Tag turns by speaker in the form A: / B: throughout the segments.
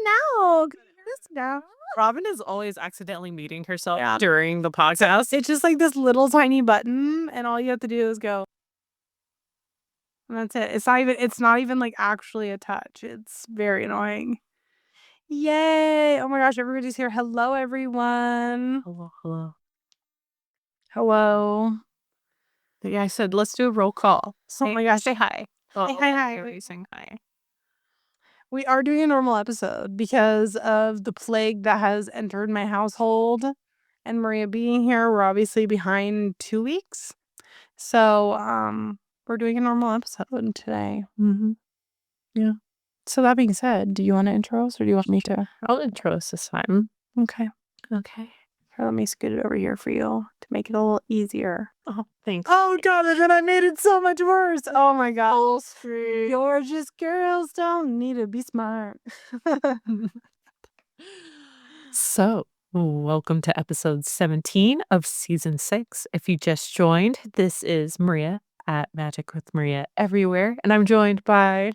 A: Now, now. Robyn is always accidentally muting herself during the podcast. It's just like this little tiny button, and all you have to do is go. And that's it. It's not even like actually a touch. It's very annoying. Yay! Oh my gosh, everybody's here. Hello, everyone. Hello. Yeah, I said let's do a roll call. Oh my gosh, say hi. Hi. What are you saying hi? We are doing a normal episode because of the plague that has entered my household, and Maria being here. We're obviously behind 2 weeks, so we're doing a normal episode today. Yeah. So that being said, do you want to intro us or do you want me to? I'll intro us this time. Okay. Here, let me scoot it over here for you to make it a little easier. Oh, thanks. Oh god, and then I made it so much worse. Oh my god. You're just girls don't need to be smart. So, welcome to episode 17 of season 6. If you just joined, this is Maria at Magic with Maria Everywhere, and I'm joined by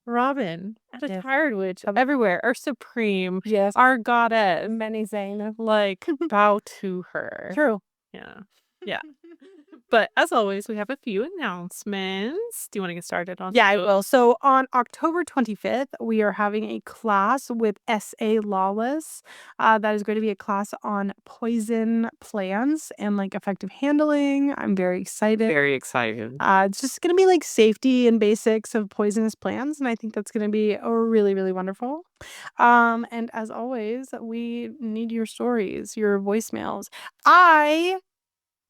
A: Robyn, the tired witch of everywhere, our supreme, our goddess, many saying, like, bow to her. True. Yeah. But as always, we have a few announcements. Do you want to get started on? Yeah, I will. So on October 25th, we are having a class with S.A. Lawless. That is going to be a class on poison plants and like effective handling. I'm very excited. Very excited. It's just going to be like safety and basics of poisonous plants. And I think that's going to be really, really wonderful. And as always, we need your stories, your voicemails.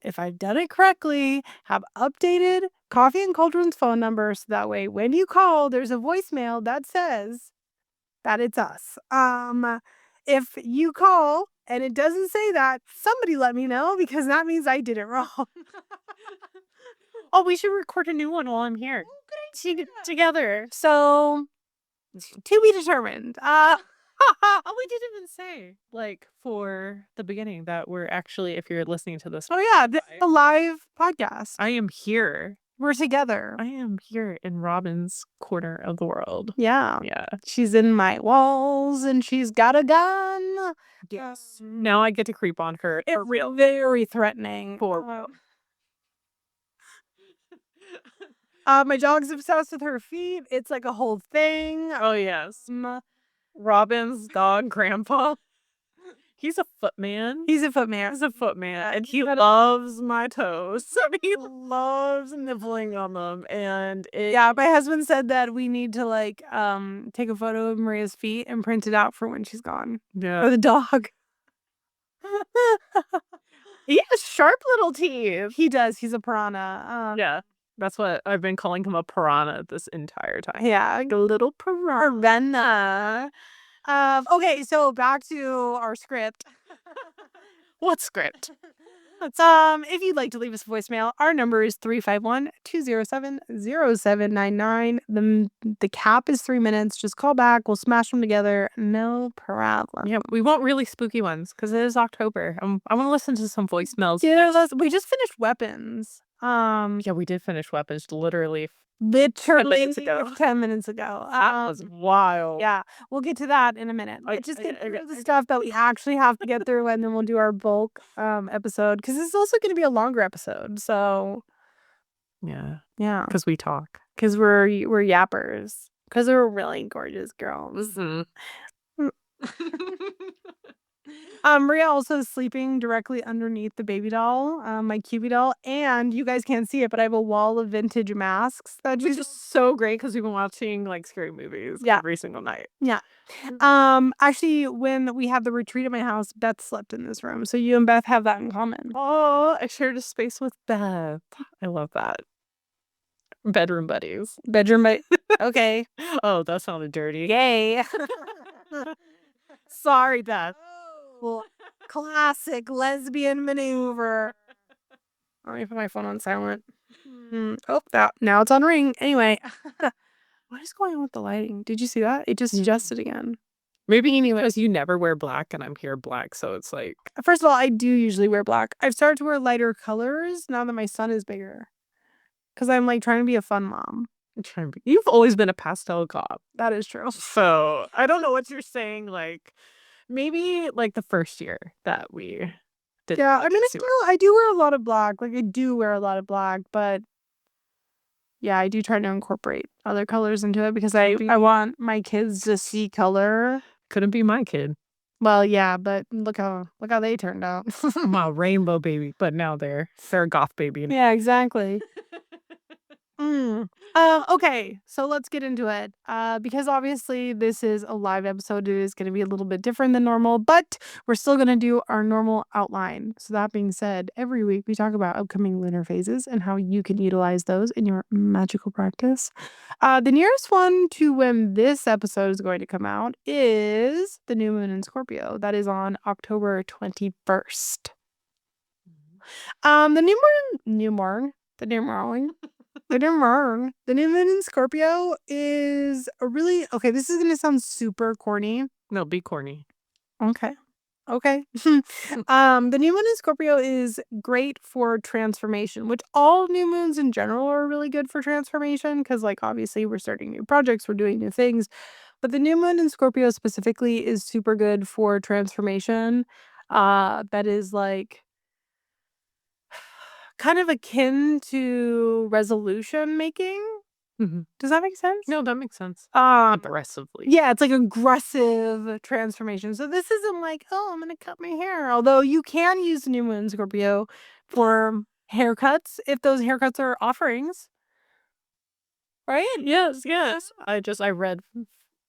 A: If I've done it correctly, have updated Coffee and Cauldron's phone number so that way when you call, there's a voicemail that says that it's us. If you call and it doesn't say that, somebody let me know because that means I did it wrong. Oh, we should record a new one while I'm here. Together. So, to be determined. Oh, we didn't even say, like, for the beginning that we're actually, if you're listening to this. Oh, yeah, the live podcast. I am here. We're together. I am here in Robyn's corner of the world. Yeah. She's in my walls and she's got a gun. Yes. Now I get to creep on her. It's very threatening. My dog's obsessed with her feet. It's like a whole thing. Oh, yes. Robyn's dog, Grandpa. He's a footman. And he loves my toes. So he loves nibbling on them. And my husband said that we need to like take a photo of Maria's feet and print it out for when she's gone. Yeah. For the dog. He has sharp little teeth. He does. He's a piranha. Yeah. That's what I've been calling him, a piranha this entire time. Yeah, like a little piranha. Okay, so back to our script. What script? If you'd like to leave us a voicemail, our number is 351-207-0799. The cap is 3 minutes. Just call back. We'll smash them together. No problem. Yeah, we want really spooky ones because it is October. I want to listen to some voicemails. Yeah, we just finished Weapons. Yeah, we did finish Weapons literally 10 minutes ago. That was wild. Yeah, we'll get to that in a minute. Just get through the stuff that we actually have to get through, and then we'll do our bulk episode because it's also going to be a longer episode. So yeah, because we talk, because we're yappers, because we're really gorgeous girls. Maria also is sleeping directly underneath the baby doll, my Cubie doll, and you guys can't see it, but I have a wall of vintage masks. That's just so great because we've been watching like scary movies every single night. Yeah. Actually, when we had the retreat at my house, Beth slept in this room, so you and Beth have that in common. Oh, I shared a space with Beth. I love that. Bedroom buddies. Okay. Oh, that sounded dirty. Yay. Sorry, Beth. Well, classic lesbian maneuver. Let me put my phone on silent. Oh, now it's on ring. Anyway, what is going on with the lighting? Did you see that? It just adjusted again. Maybe because you never wear black and I'm here black, so it's like. First of all, I do usually wear black. I've started to wear lighter colors now that my son is bigger, because I'm like trying to be a fun mom. You've always been a pastel cop.
B: That is true.
A: So I don't know what you're saying. Like maybe like the first year that we did.
B: Yeah, I mean, I do wear a lot of black. Like I do wear a lot of black, but yeah, I do try to incorporate other colors into it because I want my kids to see color.
A: Couldn't be my kid.
B: Well, yeah, but look how they turned out.
A: My rainbow baby, but now they're a goth baby.
B: Yeah, exactly. Okay, so let's get into it. Because obviously this is a live episode, it is going to be a little bit different than normal, but we're still going to do our normal outline. So that being said, every week we talk about upcoming lunar phases and how you can utilize those in your magical practice. The nearest one to when this episode is going to come out is the new moon in Scorpio. That is on October 21st. The new moon in Scorpio is a really, okay, this is going to sound super corny.
A: No, be corny.
B: Okay. The new moon in Scorpio is great for transformation, which all new moons in general are really good for transformation because, like, obviously we're starting new projects, we're doing new things. But the new moon in Scorpio specifically is super good for transformation. That is like kind of akin to resolution making.
A: Mm-hmm.
B: Does that make sense?
A: No, that makes sense.
B: Aggressively. Yeah, it's like aggressive transformation. So this isn't like, oh, I'm gonna cut my hair. Although you can use the new moon Scorpio for haircuts if those haircuts are offerings. Right?
A: Yes. I read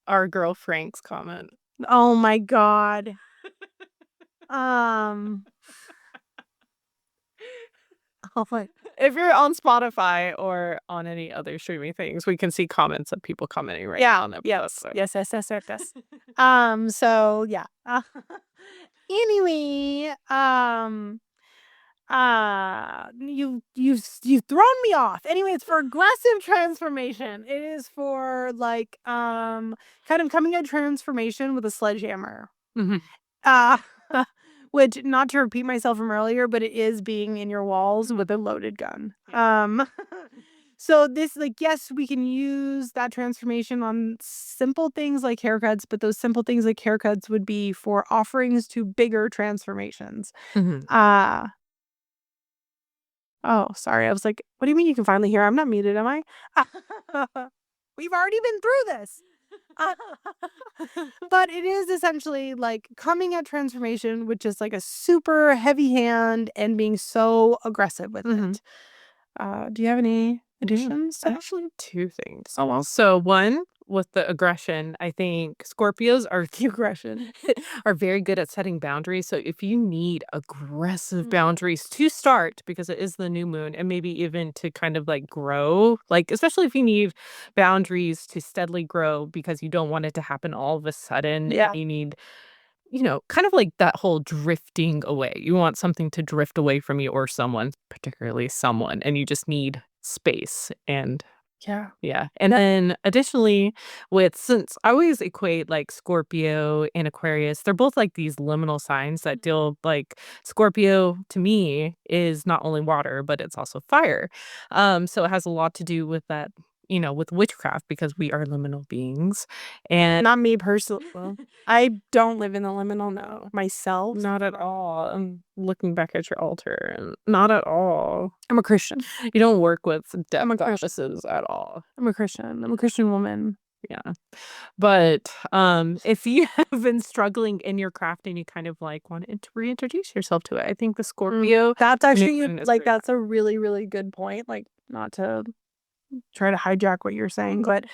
A: our girl Frank's comment.
B: Oh my god.
A: If you're on Spotify or on any other streaming things, we can see comments of people commenting right now.
B: Yes. So yeah. Anyway, you've thrown me off. Anyway, it's for aggressive transformation. It is for like kind of coming at transformation with a sledgehammer.
A: Mm-hmm.
B: Which, not to repeat myself from earlier, but it is being in your walls with a loaded gun. So this, like, yes, we can use that transformation on simple things like haircuts, but those simple things like haircuts would be for offerings to bigger transformations.
A: Mm-hmm.
B: Oh, sorry. I was like, what do you mean you can finally hear? I'm not muted, am I? We've already been through this. But it is essentially like coming at transformation with just like a super heavy hand and being so aggressive with it. Do you have any additions?
A: I actually have two things. Oh, well. So one, with the aggression, I think Scorpios are very good at setting boundaries. So if you need aggressive boundaries to start, because it is the new moon, and maybe even to kind of like grow, like especially if you need boundaries to steadily grow because you don't want it to happen all of a sudden.
B: Yeah.
A: You need, kind of like that whole drifting away. You want something to drift away from you or someone, particularly someone, and you just need space. And yeah. And then additionally, since I always equate like Scorpio and Aquarius, they're both like these liminal signs that deal, like Scorpio to me is not only water, but it's also fire. So it has a lot to do with that, with witchcraft, because we are liminal beings. And
B: not me personally. Well, I don't live in the liminal myself.
A: Not at all. I'm looking back at your altar, and not at all.
B: I'm a Christian.
A: You don't work with death goddesses at all.
B: I'm a Christian woman.
A: Yeah. But if you have been struggling in your craft and you kind of like want to reintroduce yourself to it, I think the Scorpio.
B: That's actually like, that's a really, really good point. Like, not to try to hijack what you're saying, but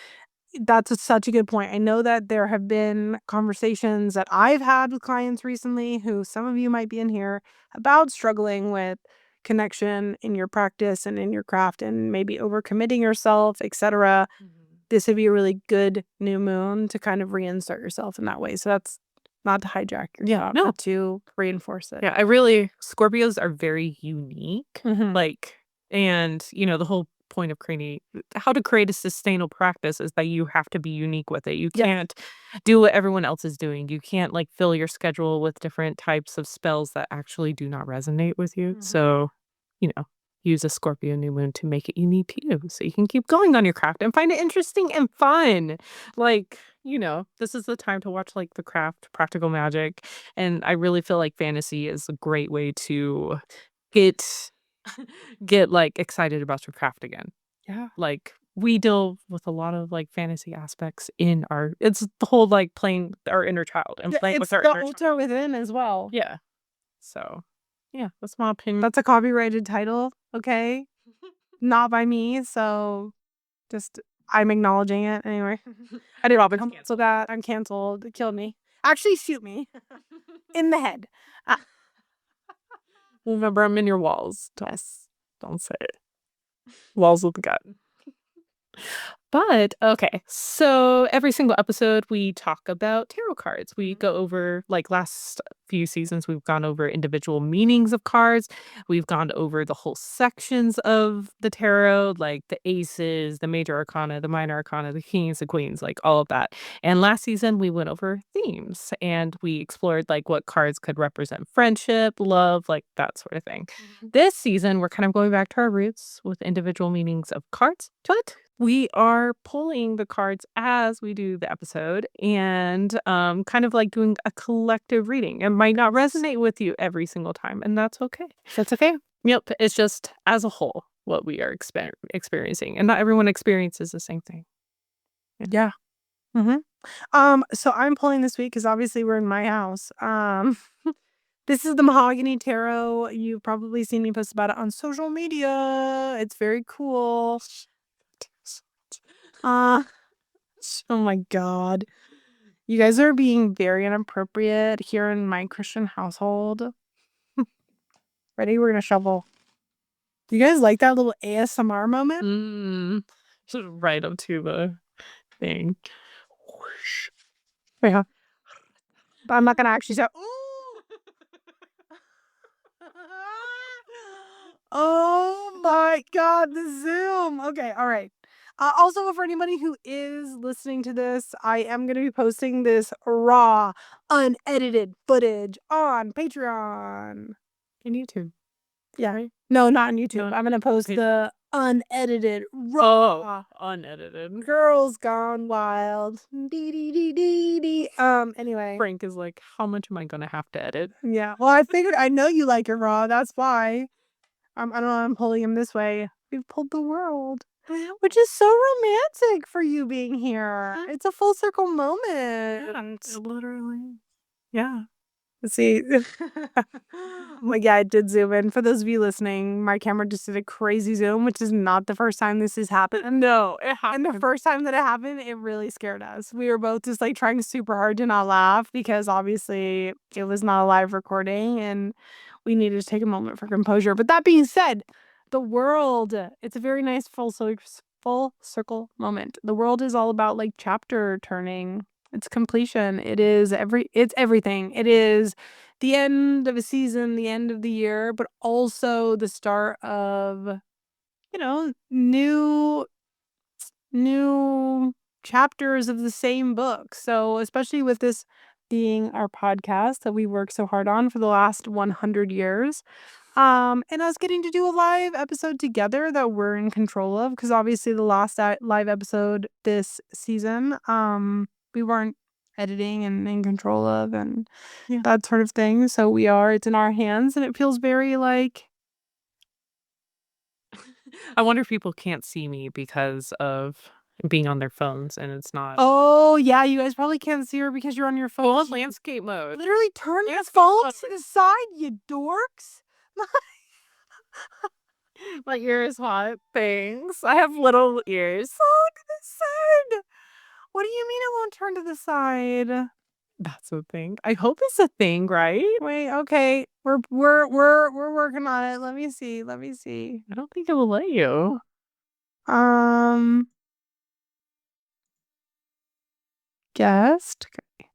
B: that's such a good point. I know that there have been conversations that I've had with clients recently, who some of you might be in here, about struggling with connection in your practice and in your craft and maybe overcommitting yourself, etc. This would be a really good new moon to kind of reinsert yourself in that way. So that's not to hijack your thought, but to reinforce it.
A: Yeah, Scorpios are very unique. Like, and the whole point of how to create a sustainable practice is that you have to be unique with it. You can't do what everyone else is doing. You can't like fill your schedule with different types of spells that actually do not resonate with you. So, use a Scorpio new moon to make it unique to you so you can keep going on your craft and find it interesting and fun. Like, this is the time to watch like the craft practical magic. And I really feel like fantasy is a great way to get like excited about your craft again.
B: Yeah.
A: Like we deal with a lot of like fantasy aspects in it's the whole like playing our inner child and playing with
B: It's
A: our
B: the
A: inner child.
B: altar within as well.
A: Yeah. So yeah, that's my opinion.
B: That's a copyrighted title, okay? Not by me, so just I'm acknowledging it anyway. I did Robyn cancel that. I'm canceled. It killed me. Actually, shoot me in the head.
A: Remember, I'm in your walls.
B: Yes.
A: Don't say it. Walls with a gun. But okay, so every single episode we talk about tarot cards. We go over, like last few seasons, we've gone over individual meanings of cards. We've gone over the whole sections of the tarot, like the aces, the major arcana, the minor arcana, the kings, the queens, like all of that. And last season we went over themes and we explored like what cards could represent friendship, love, like that sort of thing. This season we're kind of going back to our roots with individual meanings of cards. But we are pulling the cards as we do the episode and kind of like doing a collective reading. It might not resonate with you every single time, and that's okay.
B: That's okay.
A: Yep. It's just as a whole what we are experiencing, and not everyone experiences the same thing.
B: Yeah. So I'm pulling this week because obviously we're in my house. This is the Mahogany Tarot. You've probably seen me post about it on social media. It's very cool. Oh my God. You guys are being very inappropriate here in my Christian household. Ready? We're gonna shovel. Do you guys like that little ASMR moment?
A: Right up to the thing.
B: Yeah. But I'm not gonna actually say. Oh my God, the Zoom. Okay, all right. Also, for anybody who is listening to this, I am going to be posting this raw, unedited footage on Patreon.
A: And YouTube.
B: Yeah. Right? No, not on YouTube.
A: No,
B: I'm going to post the unedited, raw,
A: unedited.
B: Girls Gone Wild. Dee. Anyway.
A: Frank is like, how much am I going to have to edit?
B: Yeah. Well, I figured I know you like it raw. That's why. I don't know. I'm pulling him this way. We've pulled the world. Which is so romantic for you being here. It's a full circle moment.
A: Literally. Yeah.
B: Let's see. Like, yeah, I did zoom in. For those of you listening, my camera just did a crazy zoom, which is not the first time this has happened.
A: No, it happened.
B: And the first time that it happened, it really scared us. We were both just like trying super hard to not laugh because obviously it was not a live recording and we needed to take a moment for composure. But that being said, the world, it's a very nice full circle moment. The world is all about like chapter turning. It's completion. It's everything. It is the end of a season, the end of the year, but also the start of, new chapters of the same book. So especially with this being our podcast that we worked so hard on for the last 100 years. And us getting to do a live episode together that we're in control of, because obviously the last live episode this season, we weren't editing and in control of and that sort of thing. So it's in our hands and it feels very like.
A: I wonder if people can't see me because of being on their phones and it's not.
B: Oh, yeah, you guys probably can't see her because you're on your phone.
A: Well, landscape mode.
B: Literally turn your phone to the side, you dorks.
A: My ears hot. Thanks. I have little ears.
B: Oh, to the side. What do you mean it won't turn to the side?
A: That's a thing. I hope it's a thing, right?
B: Wait, okay. We're working on it. Let me see.
A: I don't think it will let you.
B: Guest. Okay.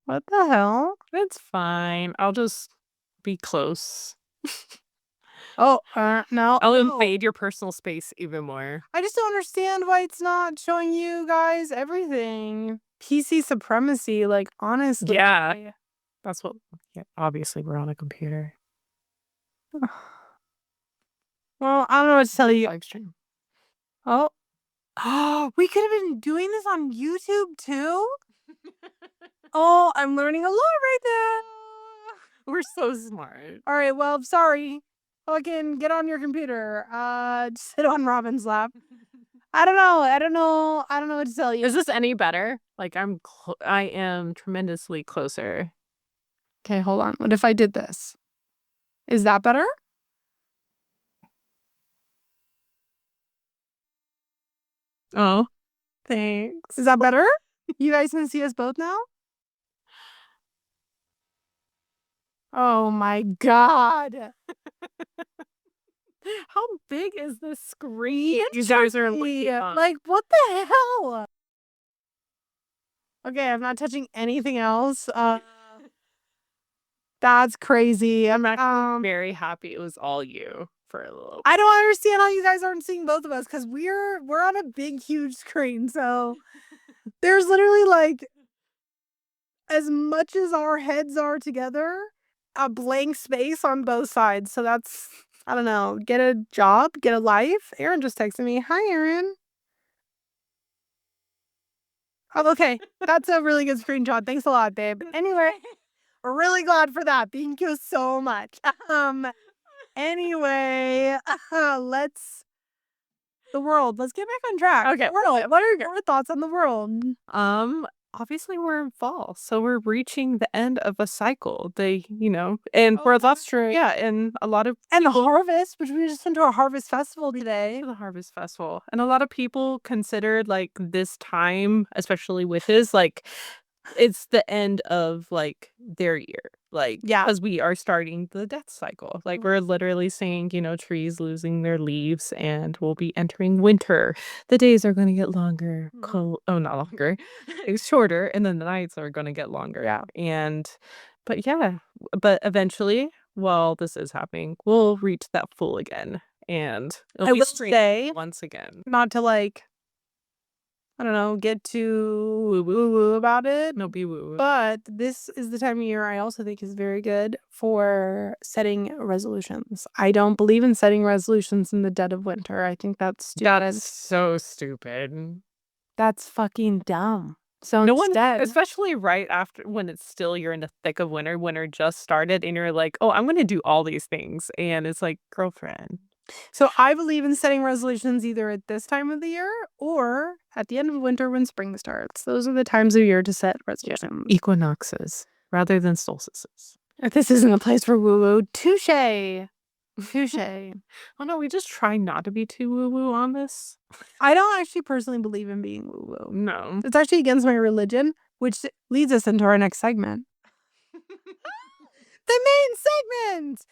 B: What the hell?
A: It's fine. I'll just be close.
B: Oh, no.
A: I'll invade your personal space even more.
B: I just don't understand why it's not showing you guys everything. PC supremacy, like, honestly.
A: Yeah. That's what. Yeah, obviously, we're on a computer.
B: Well, I don't know what to tell you.
A: Live stream.
B: Oh. Oh, we could have been doing this on YouTube too? Oh, I'm learning a lot right now.
A: We're so smart.
B: All right, well, sorry. Fucking get on your computer. Sit on Robyn's lap. I don't know what to tell you.
A: Is this any better? Like I am tremendously closer.
B: Okay, hold on. What if I did this? Is that better?
A: Oh,
B: thanks. Is that better? You guys can see us both now? Oh my god.
A: How big is this screen?
B: You guys are like, what the hell? Okay, I'm not touching anything else. That's crazy.
A: I'm actually very happy it was all you for a little bit.
B: I don't understand how you guys aren't seeing both of us because we're on a big, huge screen. So there's literally like, as much as our heads are together, a blank space on both sides. So that's, I don't know, get a job, get a life. Aaron just texted me. Hi, Aaron. Oh, okay. That's a really good screenshot. Thanks a lot, babe. Anyway, we're really glad for that. Thank you so much. Anyway, let's get back on track.
A: Okay.
B: World. What are your thoughts on the world?
A: Obviously we're in fall, so we're reaching the end of a cycle. And
B: That's true.
A: yeah, and a lot of
B: And the harvest, which we just went to a harvest festival today.
A: the harvest festival, and a lot of people considered like this time, especially with his like, it's the end of like their year, like
B: Yeah.
A: because we are starting the death cycle. Like we're literally seeing trees losing their leaves, and we'll be entering winter. The days are going to get longer. Not longer. It's shorter, and then the nights are going to get longer.
B: Yeah.
A: But eventually, while this is happening, we'll reach that full again, and
B: I will say,
A: once again,
B: not to like, I don't know, get too woo-woo about it.
A: no be woo.
B: But this is the time of year I also think is very good for setting resolutions. I don't believe in setting resolutions in the dead of winter. I think that's stupid.
A: That's so stupid.
B: That's fucking dumb. So
A: No one,
B: instead,
A: especially right after when it's still you're in the thick of winter just started, and you're like, oh, I'm gonna do all these things, and it's like, girlfriend.
B: so I believe in setting resolutions either at this time of the year or at the end of winter when spring starts. Those are the times of year to set resolutions.
A: Equinoxes rather than solstices.
B: This isn't a place for woo-woo. Touche.
A: Oh no, we just try not to be too woo-woo on this.
B: I don't actually personally believe in being woo-woo.
A: No.
B: It's actually against my religion, which leads us into our next segment. The main segment!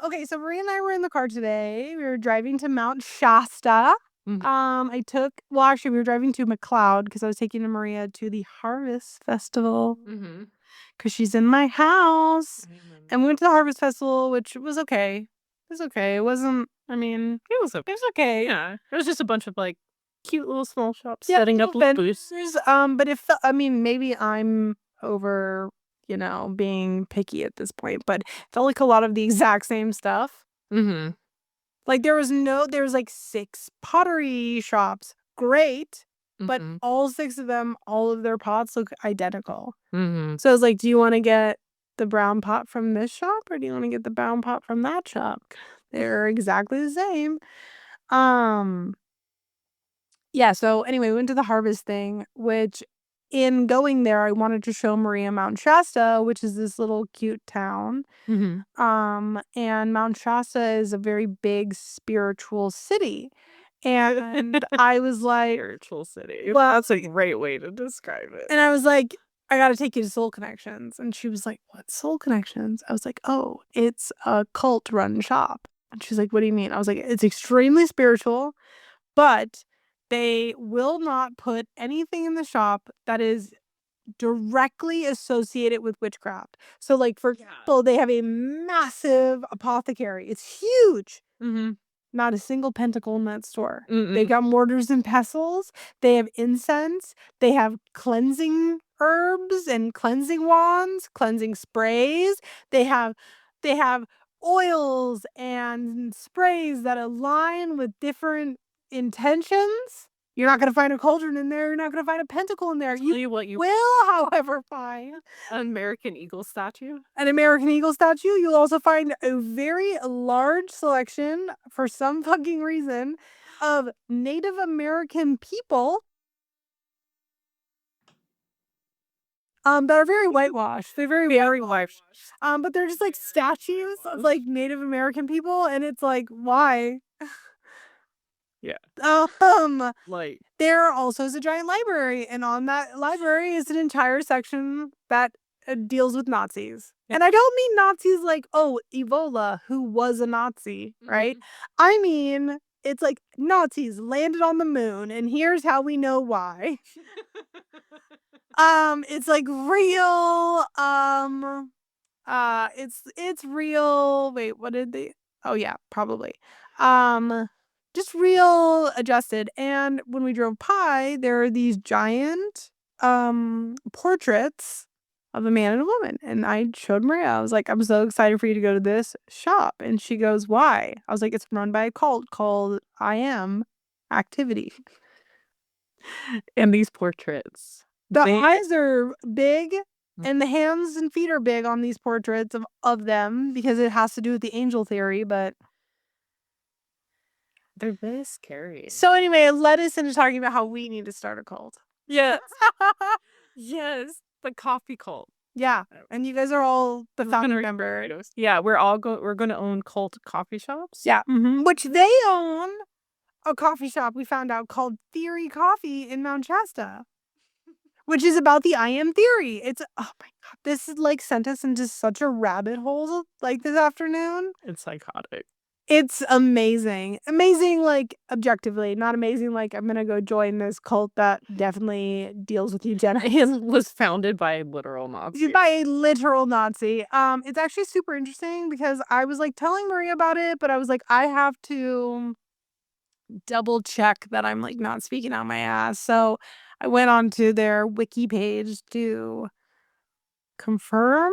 B: Okay, so Maria and I were in the car today. We were driving to Mount Shasta.
A: Mhm.
B: We were driving to McLeod because I was taking Maria to the Harvest Festival because she's in my house. And we went to the Harvest Festival, which was okay. It was okay. It wasn't, I mean,
A: It was
B: okay.
A: Yeah. It was just a bunch of like cute little small shops
B: Yeah,
A: setting up
B: little
A: booths.
B: but it felt, I mean, maybe I'm over, being picky at this point, but it felt like a lot of the exact same stuff.
A: Mm-hmm.
B: Like there was like 6 pottery shops. Great. But all 6 of them, all of their pots look identical.
A: Mm-hmm.
B: So I was like, do you want to get the brown pot from this shop or do you want to get the brown pot from that shop? They're exactly the same. Yeah, so anyway, we went to the harvest thing, which in going there, I wanted to show Maria Mount Shasta, which is this little cute town.
A: Mm-hmm.
B: And Mount Shasta is a very big spiritual city. And I was like,
A: Spiritual city.
B: well,
A: That's a great way to describe it.
B: and I was like, I gotta take you to Soul Connections. And she was like, what Soul Connections? I was like, oh, it's a cult run shop. And she's like, what do you mean? I was like, it's extremely spiritual, but they will not put anything in the shop that is directly associated with witchcraft. So like for example, they have a massive apothecary. It's huge.
A: Mm-hmm.
B: Not a single pentacle in that store.
A: Mm-mm.
B: They've got mortars and pestles. They have incense. They have cleansing herbs and cleansing wands, cleansing sprays. They have oils and sprays that align with different intentions. You're not going to find a cauldron in there. You're not going to find a pentacle in there. You will, however, find
A: an American Eagle statue.
B: An American Eagle statue. You'll also find a very large selection, for some fucking reason, of Native American people that are very whitewashed. They're very whitewashed. But they're just like statues of like Native American people, and it's like, why?
A: Yeah.
B: Like, there also is a giant library, and on that library is an entire section that deals with Nazis. And I don't mean Nazis like, oh, Evola, who was a Nazi, right? I mean, it's like Nazis landed on the moon, and here's how we know why. It's like real, it's real. Wait, what did they? Oh yeah, probably. Just real adjusted. And when we drove by, there are these giant portraits of a man and a woman. And I showed Maria. I was like, I'm so excited for you to go to this shop. And she goes, why? I was like, it's run by a cult called I Am Activity.
A: And these portraits,
B: the eyes are big, and the hands and feet are big on these portraits of them, because it has to do with the angel theory, but
A: they're very scary.
B: So anyway, it led us into talking about how we need to start a cult.
A: Yes. Yes. The coffee cult.
B: Yeah. And you guys are all the founding members.
A: Yeah, we're going to own cult coffee shops.
B: Yeah. Which they own a coffee shop, we found out, called Theory Coffee in Mount Shasta. Which is about the I Am theory. It's, oh my God, this is like sent us into such a rabbit hole like this afternoon.
A: It's psychotic.
B: It's amazing. Amazing, like, objectively. Not amazing, like, I'm gonna go join this cult that definitely deals with eugenics.
A: It was founded by a literal Nazi.
B: By a literal Nazi. It's actually super interesting because I was, like, telling Maria about it, but I was like, I have to double check that I'm, like, not speaking out my ass. So I went onto their wiki page to confirm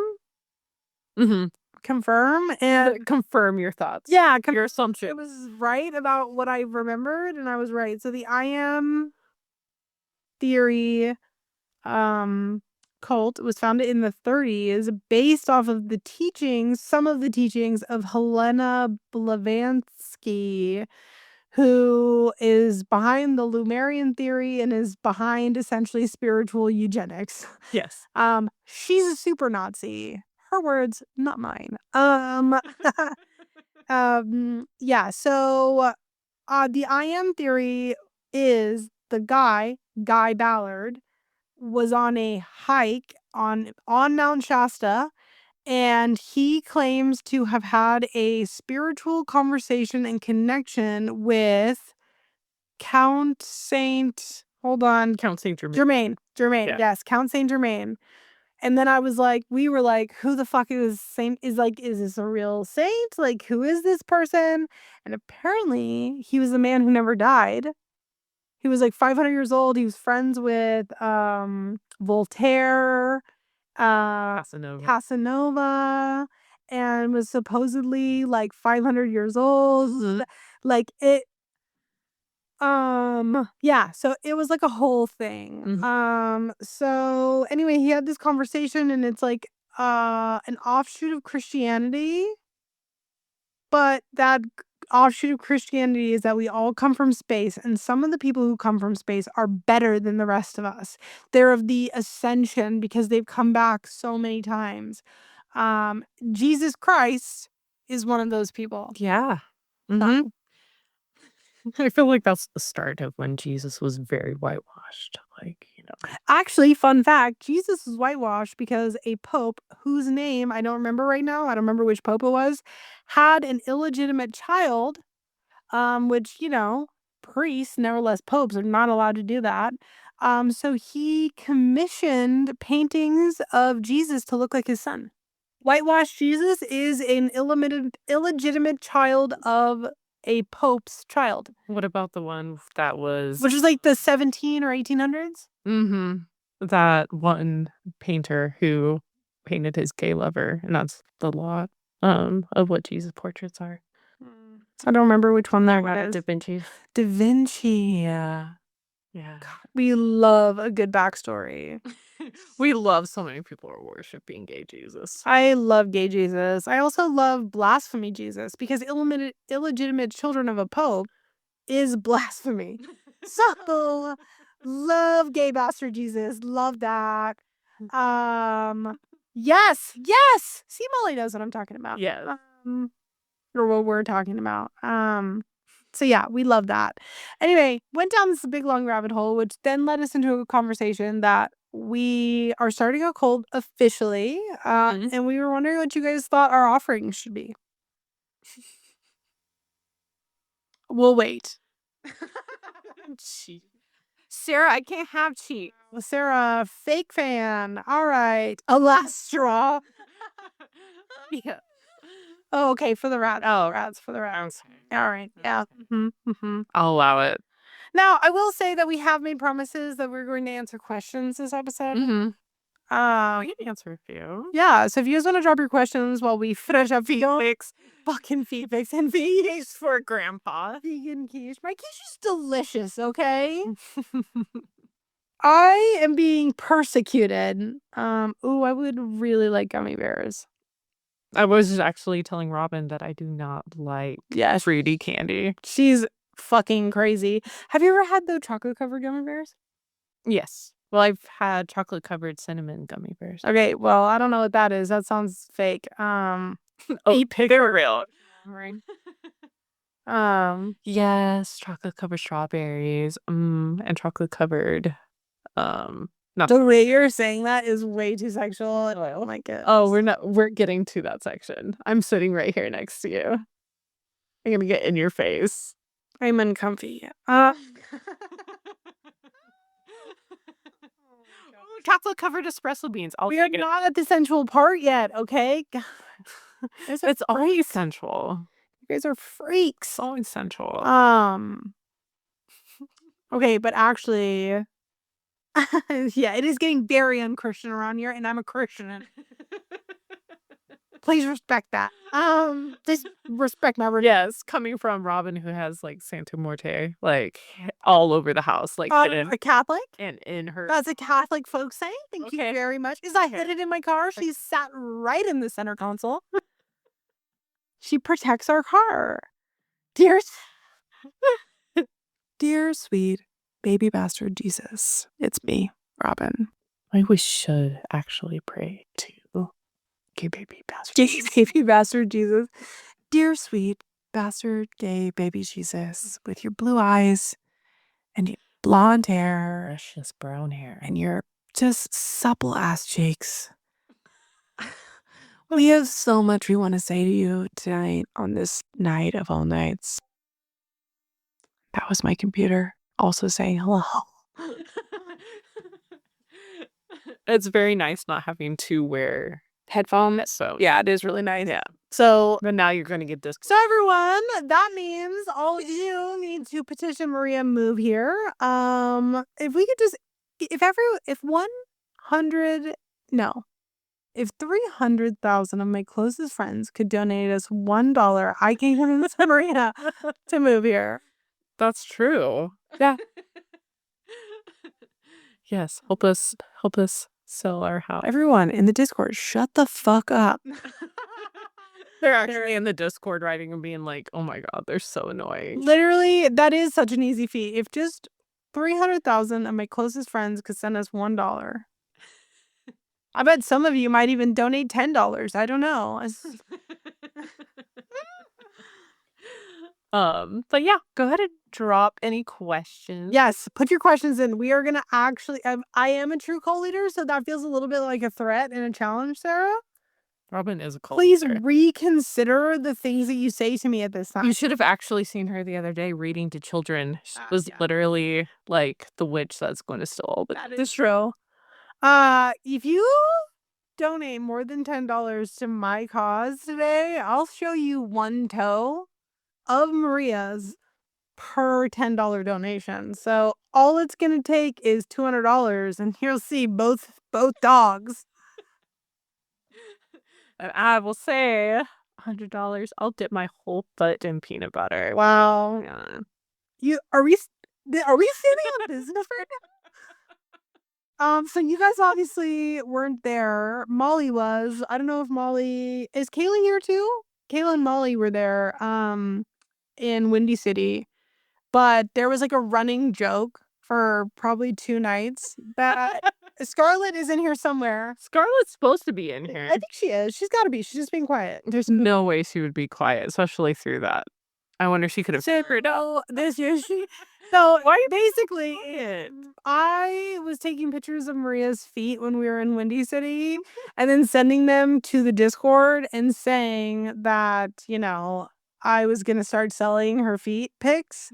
B: and
A: confirm your thoughts.
B: Yeah,
A: your assumption.
B: It was right about what I remembered, and I was right. So the I Am theory cult was founded in the 30s, based off of some of the teachings of Helena Blavatsky, who is behind the Lumerian theory and is behind essentially spiritual eugenics.
A: Yes.
B: She's a super Nazi. Her words, not mine. Yeah, so the I Am theory is the Guy Ballard, was on a hike on Mount Shasta, and he claims to have had a spiritual conversation and connection with Count Saint Germain.
A: Yeah.
B: Yes, Count Saint Germain. And then I was like, we were like, who the fuck is Saint? Is this a real saint? Like, who is this person? And apparently he was a man who never died. He was like 500 years old. He was friends with Voltaire, Casanova, and was supposedly like 500 years old. Like it. Yeah, so it was like a whole thing. So anyway, he had this conversation, and it's like an offshoot of Christianity, but that offshoot of Christianity is that we all come from space, and some of the people who come from space are better than the rest of us. They're of the ascension because they've come back so many times. Jesus Christ is one of those people.
A: Yeah. I feel like that's the start of when Jesus was very whitewashed. Like,
B: Actually, fun fact, Jesus was whitewashed because a pope, whose name I don't remember right now, I don't remember which pope it was, had an illegitimate child, which, priests, nevertheless popes, are not allowed to do that. So he commissioned paintings of Jesus to look like his son. Whitewashed Jesus is an illegitimate child of a pope's child.
A: What about the one that was...
B: Which was like the 17 or 1800s?
A: That one painter who painted his gay lover, and that's the lot. of what Jesus portraits are.
B: I don't remember which one that was.
A: Da Vinci.
B: Da Vinci.
A: Yeah.
B: We love a good backstory.
A: We love so many people are worshiping gay Jesus.
B: I love gay Jesus. I also love blasphemy Jesus because illegitimate children of a pope is blasphemy. So love gay bastard Jesus. Love that. Yes. See, Molly knows what I'm talking about.
A: Yeah.
B: Or what we're talking about. So yeah, we love that. Anyway, went down this big long rabbit hole, which then led us into a conversation that we are starting a cult officially. And we were wondering what you guys thought our offerings should be. We'll wait.
A: Cheat. Sarah, I can't have cheat.
B: Well, Sarah, fake fan. All right. A last straw.
A: Yeah.
B: Oh, okay. For the rat.
A: Oh,
B: rats for the rats.
A: Okay.
B: All right. Yeah.
A: I'll allow it.
B: Now, I will say that we have made promises that we're going to answer questions this episode.
A: We can answer a few.
B: Yeah, so if you guys want to drop your questions while we finish up fucking feet pics and vegan
A: for grandpa.
B: Vegan quiche. My quiche is delicious, okay? I am being persecuted. I would really like gummy bears.
A: I was actually telling Robyn that I do not like fruity candy.
B: She's fucking crazy. Have you ever had the chocolate covered gummy bears?
A: Yes. Well, I've had chocolate covered cinnamon gummy bears.
B: Okay, well, I don't know what that is. That sounds fake.
A: They're real.
B: Right.
A: Yes, chocolate covered strawberries. And chocolate covered
B: the way you're saying that is way too sexual. Oh my god.
A: Oh, we're getting to that section. I'm sitting right here next to you. I'm gonna get in your face.
B: I'm uncomfy.
A: Chocolate covered espresso beans.
B: We are not at the sensual part yet, okay?
A: It's always sensual.
B: You guys are freaks.
A: Always sensual.
B: Okay, but actually, yeah, it is getting very unchristian around here, and I'm a Christian. Please respect that. Just respect my word.
A: Yes, coming from Robyn, who has like Santa Morte, like all over the house, like
B: a Catholic,
A: and in her.
B: That's a Catholic folk saying. Thank you very much. Is I hid it in my car? She sat right in the center console. She protects our car. Dear sweet baby bastard Jesus, it's me, Robyn.
A: We should actually pray to gay baby bastard.
B: Gay baby bastard Jesus. Dear sweet bastard gay baby Jesus, with your blue eyes and your blonde hair,
A: precious brown hair,
B: and your just supple ass cheeks. We have so much we want to say to you tonight on this night of all nights. That was my computer also saying hello.
A: It's very nice not having to wear
B: headphones.
A: So
B: yeah, it is really nice.
A: Yeah.
B: So
A: but now you're gonna get this.
B: So everyone, that means all of you need to petition Maria move here. If we could just if 300,000 of my closest friends could donate us $1, I can convince Maria to move here.
A: That's true.
B: Yeah.
A: Yes, help us sell our house.
B: Everyone in the Discord, shut the fuck up.
A: They're actually in the Discord writing and being like, oh my god, they're so annoying.
B: Literally, that is such an easy feat. If just 300,000 of my closest friends could send us $1. I bet some of you might even donate $10. I don't know.
A: But yeah, go ahead and drop any questions.
B: Yes, put your questions in. We are gonna actually. I am a true cult leader, so that feels a little bit like a threat and a challenge, Sarah.
A: Robyn is a cult
B: Please
A: leader.
B: reconsider the things that you say to me at this time.
A: You should have actually seen her the other day reading to children. She was literally like the witch that's going to steal all the.
B: That is true. If you donate more than $10 to my cause today, I'll show you one toe of Maria's per $10 donation. So all it's gonna take is $200, and you'll see both dogs.
A: And I will say, $100. I'll dip my whole foot in peanut butter.
B: Wow.
A: Yeah.
B: Are we standing on business right now? So you guys obviously weren't there. Molly was. I don't know if Molly is Kayla here too? Kayla and Molly were there in Windy City. But there was like a running joke for probably 2 nights that Scarlett is in here somewhere.
A: Scarlett's supposed to be in here.
B: I think she is. She's got to be. She's just being quiet.
A: There's no way she would be quiet, especially through that. I wonder if she could have figured out
B: this year. So
A: why
B: basically, I was taking pictures of Maria's feet when we were in Windy City and then sending them to the Discord and saying that, I was going to start selling her feet pics.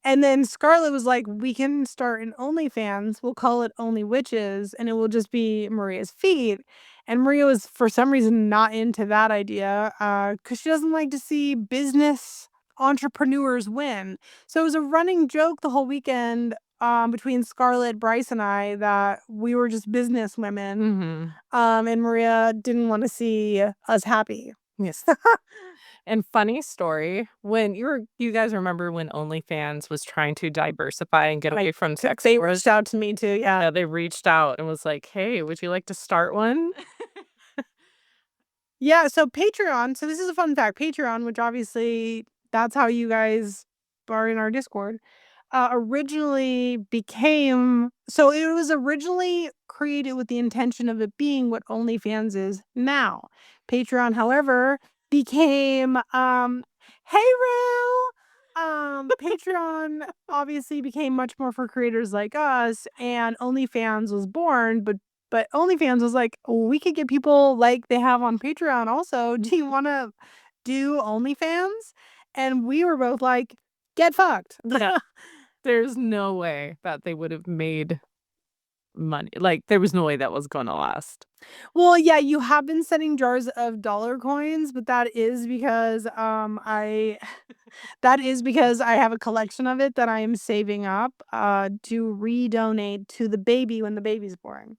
B: And then Scarlett was like, we can start an OnlyFans. We'll call it Only Witches and it will just be Maria's feet. And Maria was, for some reason, not into that idea because she doesn't like to see business entrepreneurs win. So it was a running joke the whole weekend between Scarlett, Bryce, and I that we were just business women. And Maria didn't want to see us happy.
A: Yes. And funny story, when you guys remember when OnlyFans was trying to diversify and get away from sex?
B: They reached out to me too. Yeah,
A: they reached out and was like, "Hey, would you like to start one?"
B: Yeah, so Patreon. So this is a fun fact. Patreon, which obviously that's how you guys are in our Discord, originally became. So it was originally created with the intention of it being what OnlyFans is now. Patreon, however, became hey Rue. Patreon obviously became much more for creators like us, and OnlyFans was born, but OnlyFans was like, we could get people like they have on Patreon also. Do you want to do OnlyFans? And we were both like, get fucked.
A: Yeah. There's no way that they would have made money. Like, there was no way that was going to last.
B: Well, yeah, you have been sending jars of dollar coins, but that is because I have a collection of it that I am saving up to redonate to the baby when the baby's born.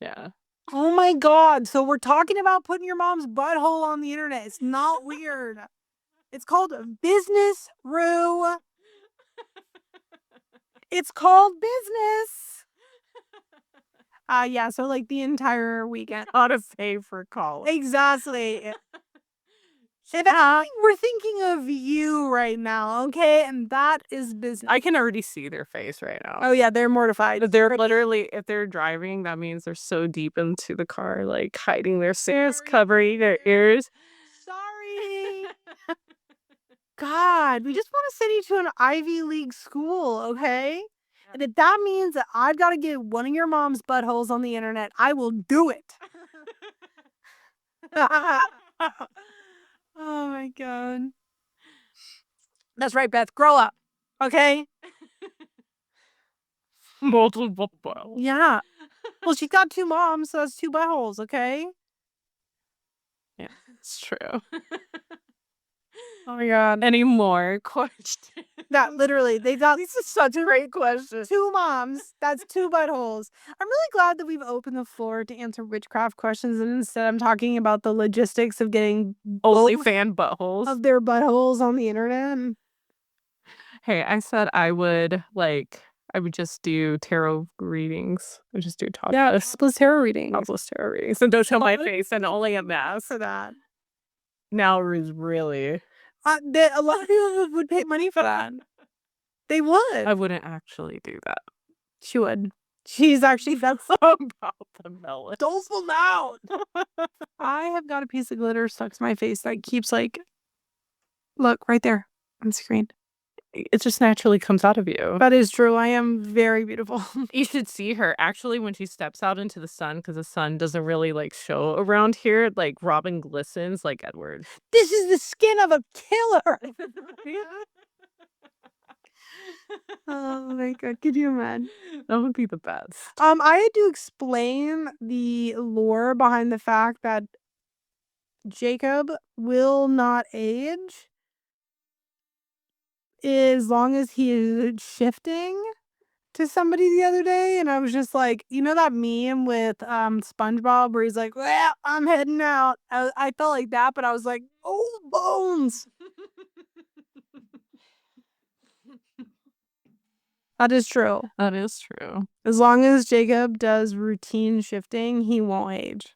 A: Yeah.
B: Oh my God. So we're talking about putting your mom's butthole on the internet. It's not weird. It's called business, Rue. It's called business. Yeah, so like the entire weekend.
A: How to pay for college.
B: Exactly. We're thinking of you right now, okay? And that is business.
A: I can already see their face right now.
B: Oh yeah, they're mortified.
A: They're literally, if they're driving, that means they're so deep into the car, like hiding their face, covering their ears.
B: Sorry. God, we just want to send you to an Ivy League school, okay? And if that means that I've got to get one of your mom's buttholes on the internet, I will do it. Oh my God. That's right, Beth. Grow up. Okay?
A: Multiple buttholes.
B: Yeah. Well, she's got 2 moms, so that's 2 buttholes, okay?
A: Yeah, it's true.
B: Oh my God.
A: Any more questions?
B: That literally, they thought this is such a great question. 2 moms, that's 2 buttholes. I'm really glad that we've opened the floor to answer witchcraft questions, and instead I'm talking about the logistics of getting
A: OnlyFans buttholes
B: of their buttholes on the internet.
A: Hey, I said I would just do tarot readings. I would just do topless.
B: Yeah, topless tarot readings.
A: Topless tarot readings. And don't show my face and only a mask.
B: For that.
A: Now is really.
B: A lot of people would pay money for that. They would.
A: I wouldn't actually do that.
B: She would. She's actually, that's
A: about the melon.
B: doleful now. I have got a piece of glitter stuck to my face that keeps like, look right there on the screen.
A: It just naturally comes out of you.
B: That is true. I am very beautiful.
A: You should see her actually when she steps out into the sun, because the sun doesn't really like show around here. Like Robyn glistens like Edward.
B: This is the skin of a killer. Oh my God, could you imagine?
A: That would be the best.
B: I had to explain the lore behind the fact that Jacob will not age as long as he is shifting. to somebody the other day, and I was just like, you know that meme with SpongeBob where he's like, well, I'm heading out. I felt like that, but I was like, oh, bones. That is true.
A: That is true.
B: As long as Jacob does routine shifting, he won't age.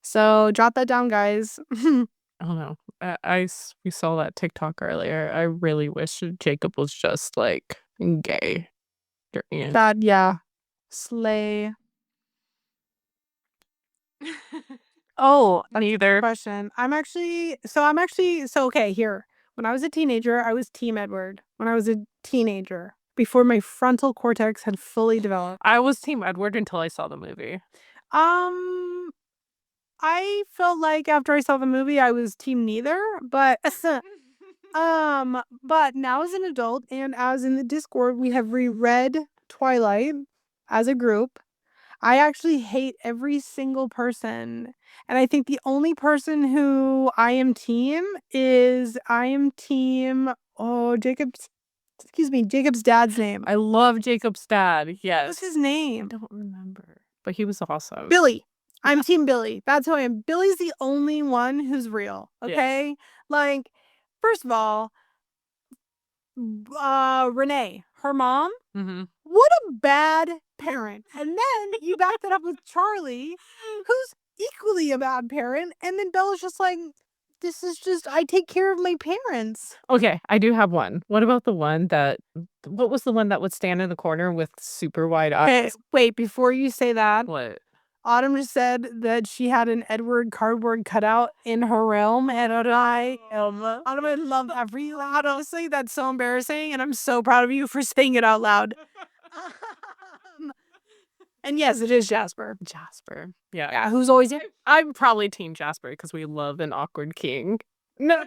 B: So jot that down, guys.
A: I don't know. We saw that TikTok earlier. I really wish Jacob was just like gay during it.
B: That, yeah. Slay. Oh,
A: Neither.
B: Question. Okay, here. When I was a teenager, I was Team Edward. When I was a teenager, before my frontal cortex had fully developed.
A: I was Team Edward until I saw the movie.
B: I felt like after I saw the movie, I was Team neither, but but now as an adult and as in the Discord, we have reread Twilight as a group. I actually hate every single person. And I think the only person who I am team Jacob's dad's name.
A: I love Jacob's dad. Yes.
B: What's his name?
A: I don't remember. But he was awesome.
B: Billy. I'm Team Billy. That's who I am. Billy's the only one who's real. Okay? Yeah. Like, first of all, Renee, her mom, what a bad parent. And then you back that up with Charlie, who's equally a bad parent. And then Bella's just like, this is just, I take care of my parents.
A: Okay, I do have one. What about what was the one that would stand in the corner with super wide eyes?
B: Okay, wait, before you say that.
A: What?
B: Autumn just said that she had an Edward cardboard cutout in her realm, and Autumn, I love that for you. Honestly, that's so embarrassing, and I'm so proud of you for saying it out loud. And yes, it is Jasper.
A: Jasper. Yeah.
B: Yeah, who's always in?
A: I'm probably Team Jasper because we love an awkward king. No,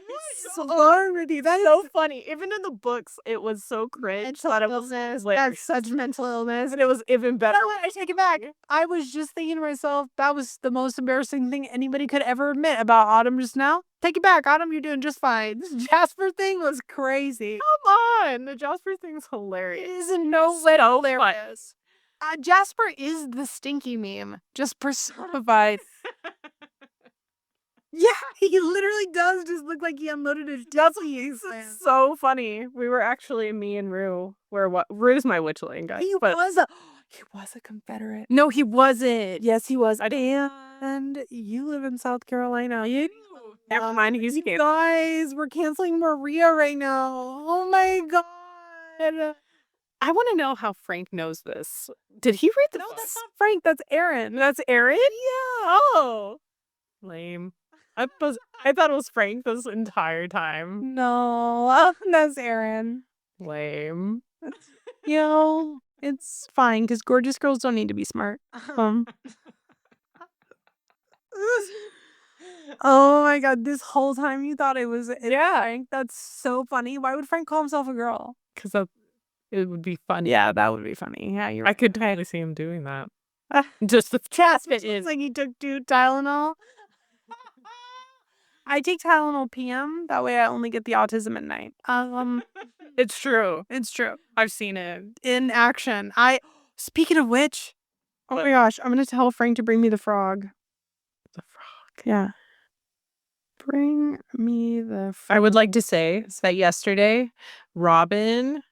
B: already. That's
A: so funny. Even in the books, it was so cringe.
B: That's such mental illness.
A: And it was even better.
B: I take it back. I was just thinking to myself, that was the most embarrassing thing anybody could ever admit about Autumn just now. Take it back, Autumn, you're doing just fine. This Jasper thing was crazy.
A: Come on. The Jasper thing's hilarious.
B: It isn't no way hilarious. Jasper is the stinky meme, just personified. Yeah, he literally does just look like he unloaded his duzzies.
A: It's so funny. We were actually, me and Rue, Rue's my witchling guy.
B: He was a Confederate. No, he wasn't. Yes, he was. And you live in South Carolina.
A: Never mind, he's canceled.
B: Guys, we're canceling Maria right now. Oh my god.
A: I want to know how Frank knows this. Did he read the book?
B: No, that's not Frank. That's Aaron.
A: That's Aaron?
B: Yeah.
A: Oh. Lame. I thought it was Frank this entire time.
B: No, that's Aaron.
A: Lame.
B: It's fine because gorgeous girls don't need to be smart. Oh my god, this whole time you thought it was Frank? That's so funny. Why would Frank call himself a girl?
A: Because it would be funny.
B: Yeah, that would be funny. Yeah,
A: I could totally see him doing that. Just the chest fit is
B: like he took 2 Tylenol. I take Tylenol PM. That way I only get the autism at night.
A: It's true.
B: It's true.
A: I've seen it
B: in action. Speaking of which, oh my gosh, I'm gonna tell Frank to bring me the frog.
A: The frog.
B: Yeah. Bring me the frog.
A: I would like to say that yesterday, Robyn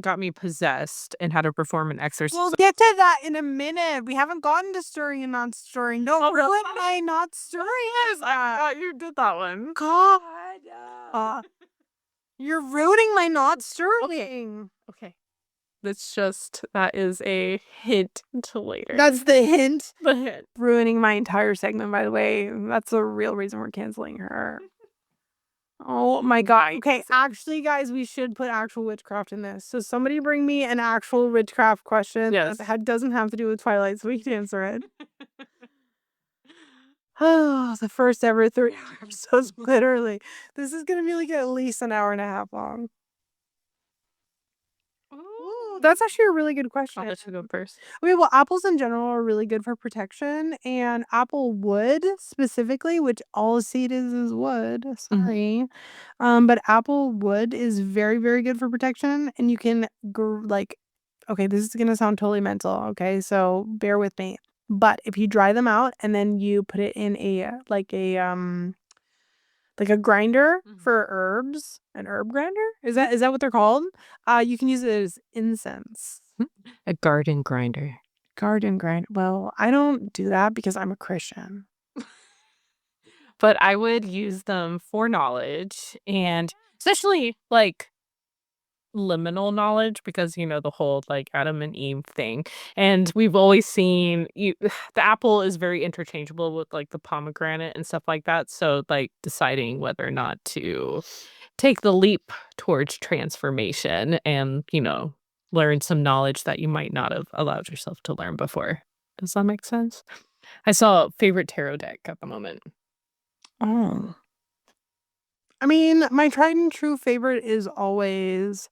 A: got me possessed and had to perform an exorcism.
B: We'll get to that in a minute. We haven't gotten to stirring and not stirring. Don't ruin my not stirring.
A: Yes, I thought you did that one.
B: God. You're ruining my not stirring.
A: Okay. That is a hint to later.
B: That's the hint?
A: The hint.
B: Ruining my entire segment, by the way. That's the real reason we're canceling her. Oh my god. Okay, actually, guys, we should put actual witchcraft in this. So somebody bring me an actual witchcraft question that doesn't have to do with Twilight so we can answer it. Oh, the first ever 3 episodes, literally. This is going to be like at least an hour and a half long. Ooh, that's actually a really good question.
A: I'll let you go first.
B: Okay, well, apples in general are really good for protection, and apple wood specifically, which all seed is wood. Sorry, but apple wood is very, very good for protection, and you can okay, this is gonna sound totally mental, okay? So bear with me. But if you dry them out and then you put it in a grinder for herbs, an herb grinder? Is that what they're called? You can use it as incense.
A: A garden grinder.
B: Garden grinder. Well, I don't do that because I'm a Christian.
A: But I would use them for knowledge, and especially, like, liminal knowledge because, the whole, like, Adam and Eve thing, and we've always seen you the apple is very interchangeable with, like, the pomegranate and stuff like that, so, like, deciding whether or not to take the leap towards transformation and, learn some knowledge that you might not have allowed yourself to learn before. Does that make sense? I saw favorite tarot deck at the moment.
B: Oh. I mean, my tried and true favorite is always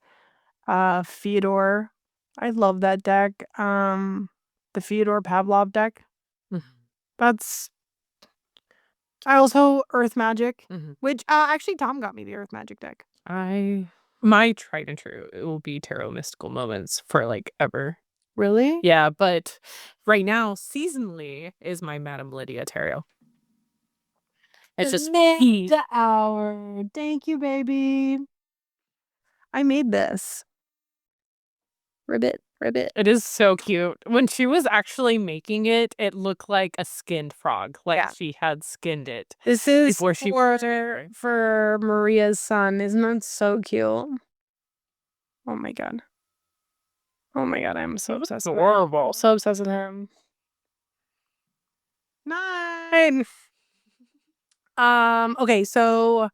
B: Fyodor. I love that deck. The Fyodor Pavlov deck.
A: Mhm.
B: That's I also Earth Magic,
A: Mhm.
B: which actually Tom got me the Earth Magic deck.
A: My tried and true, it will be Tarot Mystical Moments for, like, ever.
B: Really?
A: Yeah, but right now, seasonally, is my Madame Lydia tarot. It's just
B: the hour. Thank you, baby. I made this. Ribbit.
A: It is so cute. When she was actually making it, it looked like a skinned frog, like
B: Yeah.
A: she had skinned it.
B: This is
A: Before she
B: for Maria's son. Isn't that so cute? Oh my god. Oh my god, I'm so obsessed with him.
A: adorable.
B: So obsessed with him. 9. Okay, so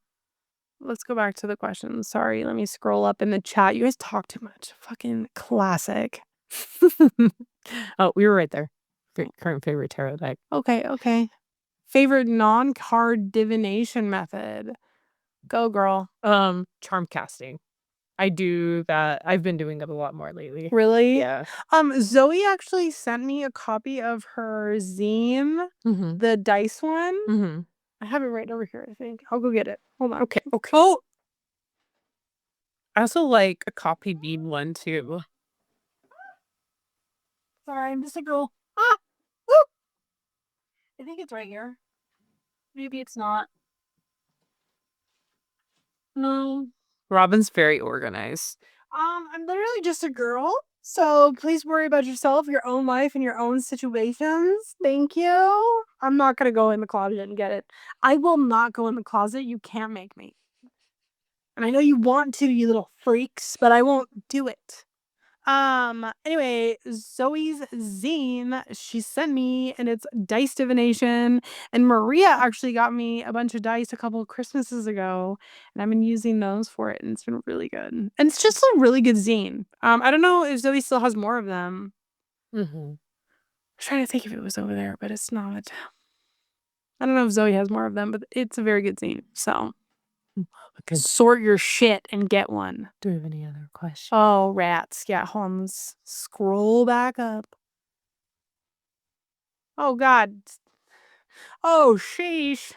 B: let's go back to the questions. Sorry, let me scroll up in the chat. You guys talk too much. Fucking classic.
A: Oh, we were right there. Current favorite tarot deck.
B: Okay. Favorite non-card divination method. Go, girl.
A: Charm casting. I do that. I've been doing it a lot more lately.
B: Really?
A: Yeah.
B: Zoe actually sent me a copy of her zine,
A: Mhm.
B: the dice one.
A: Mhm.
B: I have it right over here, I think. I'll go get it. Hold on.
A: Okay.
B: Oh,
A: I also like a copy bead one too.
B: sorry, I'm just a girl. Woo! I think it's right here. Maybe it's not. No.
A: Robyn's very organized.
B: I'm literally just a girl. So please worry about yourself, your own life, and your own situations. Thank you. I'm not gonna go in the closet and get it. I will not go in the closet. You can't make me. And I know you want to, you little freaks, but I won't do it. Anyway, Zoe's zine, she sent me, and it's dice divination. And Maria actually got me a bunch of dice a couple of Christmases ago, and I've been using those for it, and it's been really good. And it's just a really good zine. I don't know if Zoe still has more of them.
A: Mhm.
B: I'm trying to think if it was over there, but it's not. I don't know if Zoe has more of them, but it's a very good zine. So
A: Okay.
B: sort your shit and get one.
A: Do we have any other questions?
B: Oh, rats. Yeah, hold on. Let's scroll back up. Oh, God. Oh, sheesh.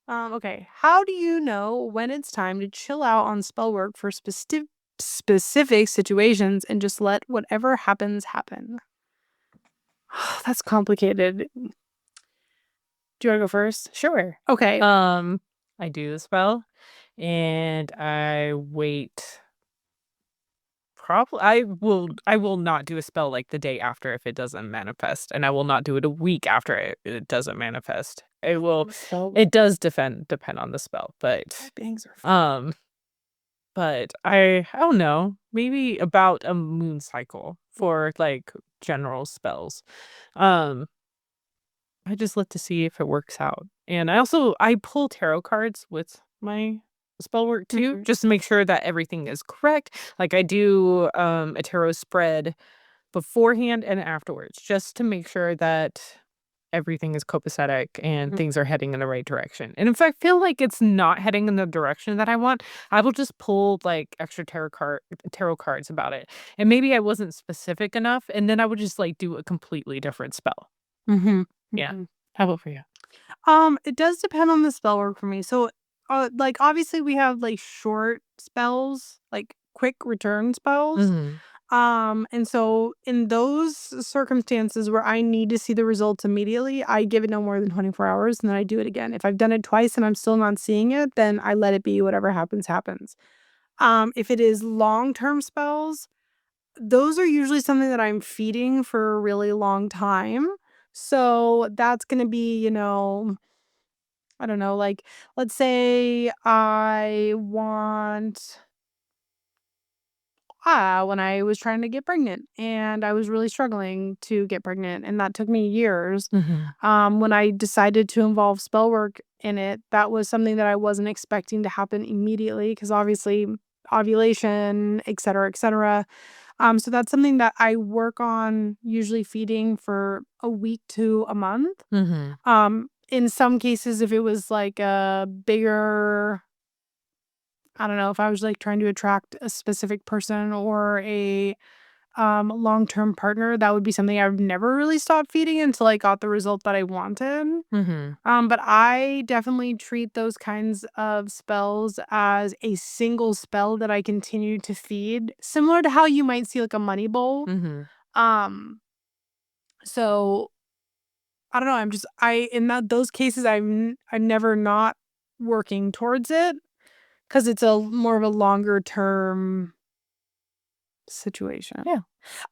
B: Okay. How do you know when it's time to chill out on spell work for specific situations and just let whatever happens happen? That's complicated. Do you want to go first?
A: Sure.
B: Okay.
A: I do the spell, and I wait. Probably, I will not do a spell like the day after if it doesn't manifest, and I will not do it a week after it doesn't manifest. It will. It does depend on the spell, but
B: bangs are fun.
A: but I don't know, maybe about a moon cycle for like general spells. Um, I just look to see if it works out. And I pull tarot cards with my spell work too, just to make sure that everything is correct. Like I do a tarot spread beforehand and afterwards, just to make sure that everything is copacetic and things are heading in the right direction. And if I feel like it's not heading in the direction that I want, I will just pull like extra tarot cards about it. And maybe I wasn't specific enough, and then I would just like do a completely different spell. Yeah. How about for you?
B: It does depend on the spell work for me. So, like obviously we have like short spells, like quick return spells. And so in those circumstances where I need to see the results immediately, I give it no more than 24 hours and then I do it again. If I've done it twice and I'm still not seeing it, then I let it be. Whatever happens, happens. If it is long-term spells, those are usually something that I'm feeding for a really long time. So that's going to be, I don't know, like, let's say I want when I was trying to get pregnant and I was really struggling to get pregnant, and that took me years. When I decided to involve spell work in it, that was something that I wasn't expecting to happen immediately because obviously ovulation, et cetera, et cetera. So that's something that I work on usually feeding for a week to a month. In some cases, if it was like a bigger, I don't know, if I was like trying to attract a specific person or a long-term partner, that would be something I would never really stop feeding until I got the result that I wanted. But I definitely treat those kinds of spells as a single spell that I continue to feed, similar to how you might see like a money bowl. Um, so I don't know. In those cases, I'm never not working towards it because it's a more of a longer term situation.
A: Yeah.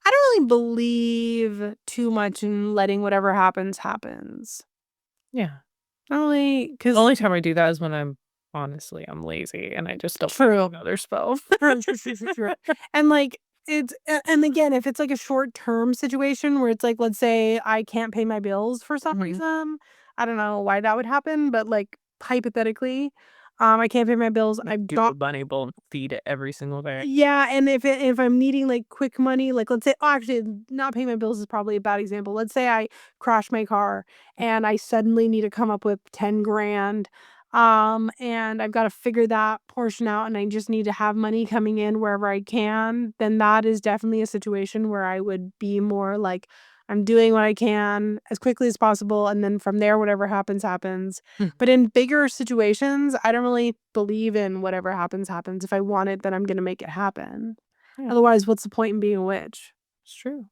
B: I don't really believe too much in letting whatever happens happens.
A: Yeah.
B: Only
A: The
B: because
A: only time I do that is when I'm lazy and I just don't
B: true.
A: another spell.
B: True. And like and again, if it's like a short term situation where it's like, let's say I can't pay my bills for some reason, I don't know why that would happen, but like hypothetically, I can't pay my bills. I've
A: Do a
B: got
A: bunny bowl and feed it every single day.
B: Yeah, and if I'm needing like quick money, like let's say, actually, not paying my bills is probably a bad example. Let's say I crash my car and I suddenly need to come up with 10 grand. And I've got to figure that portion out and I just need to have money coming in wherever I can, then that is definitely a situation where I would be more like I'm doing what I can as quickly as possible, and then from there, whatever happens, happens. But in bigger situations, I don't really believe in whatever happens, happens. If I want it, then I'm going to make it happen.
A: Yeah.
B: Otherwise, what's the point in being a witch?
A: It's true.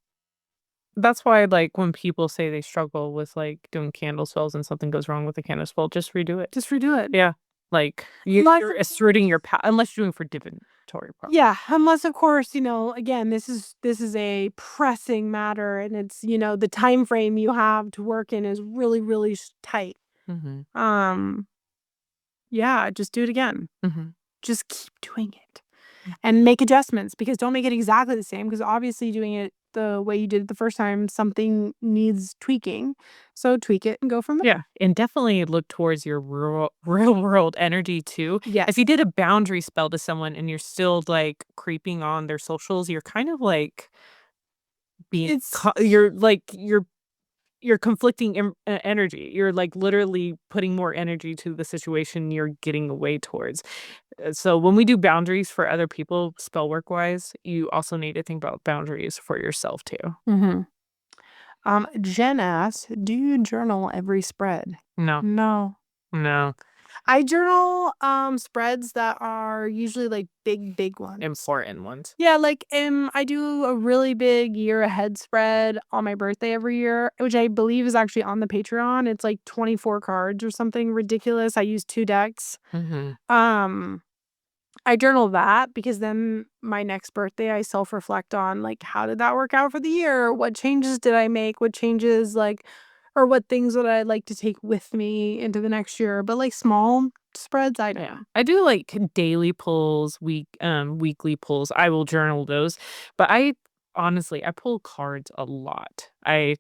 A: That's why, like, when people say they struggle with, like, doing candle spells and something goes wrong with the candle spell, just redo it.
B: Just redo it.
A: Yeah. Like, you're asserting your power, unless you're doing for divinatory power.
B: Yeah, unless of course, again, this is a pressing matter and it's, the time frame you have to work in is really, really tight. Um, yeah, just do it again. Just keep doing it. And make adjustments, because don't make it exactly the same, because obviously doing it the way you did it the first time, something needs tweaking. So tweak it and go from there.
A: Yeah, and definitely look towards your real world energy too.
B: Yes.
A: If you did a boundary spell to someone and you're still like creeping on their socials, you're kind of like being you're conflicting energy. You're like literally putting more energy to the situation you're getting away towards. So when we do boundaries for other people, spell work wise, you also need to think about boundaries for yourself too.
B: Jen asks, do you journal every spread?
A: No,
B: No.
A: no,
B: I journal spreads that are usually like big ones.
A: important ones.
B: Yeah, like I do a really big year ahead spread on my birthday every year, which I believe is actually on the Patreon. It's like 24 cards or something ridiculous. I use 2 decks. Um I journal that because then my next birthday I self-reflect on like how did that work out for the year? What changes did I make? What changes or what things would I like to take with me into the next year? But like small spreads, I don't.
A: Yeah. I do like daily pulls, weekly pulls. I will journal those. But I honestly, I pull cards a lot. I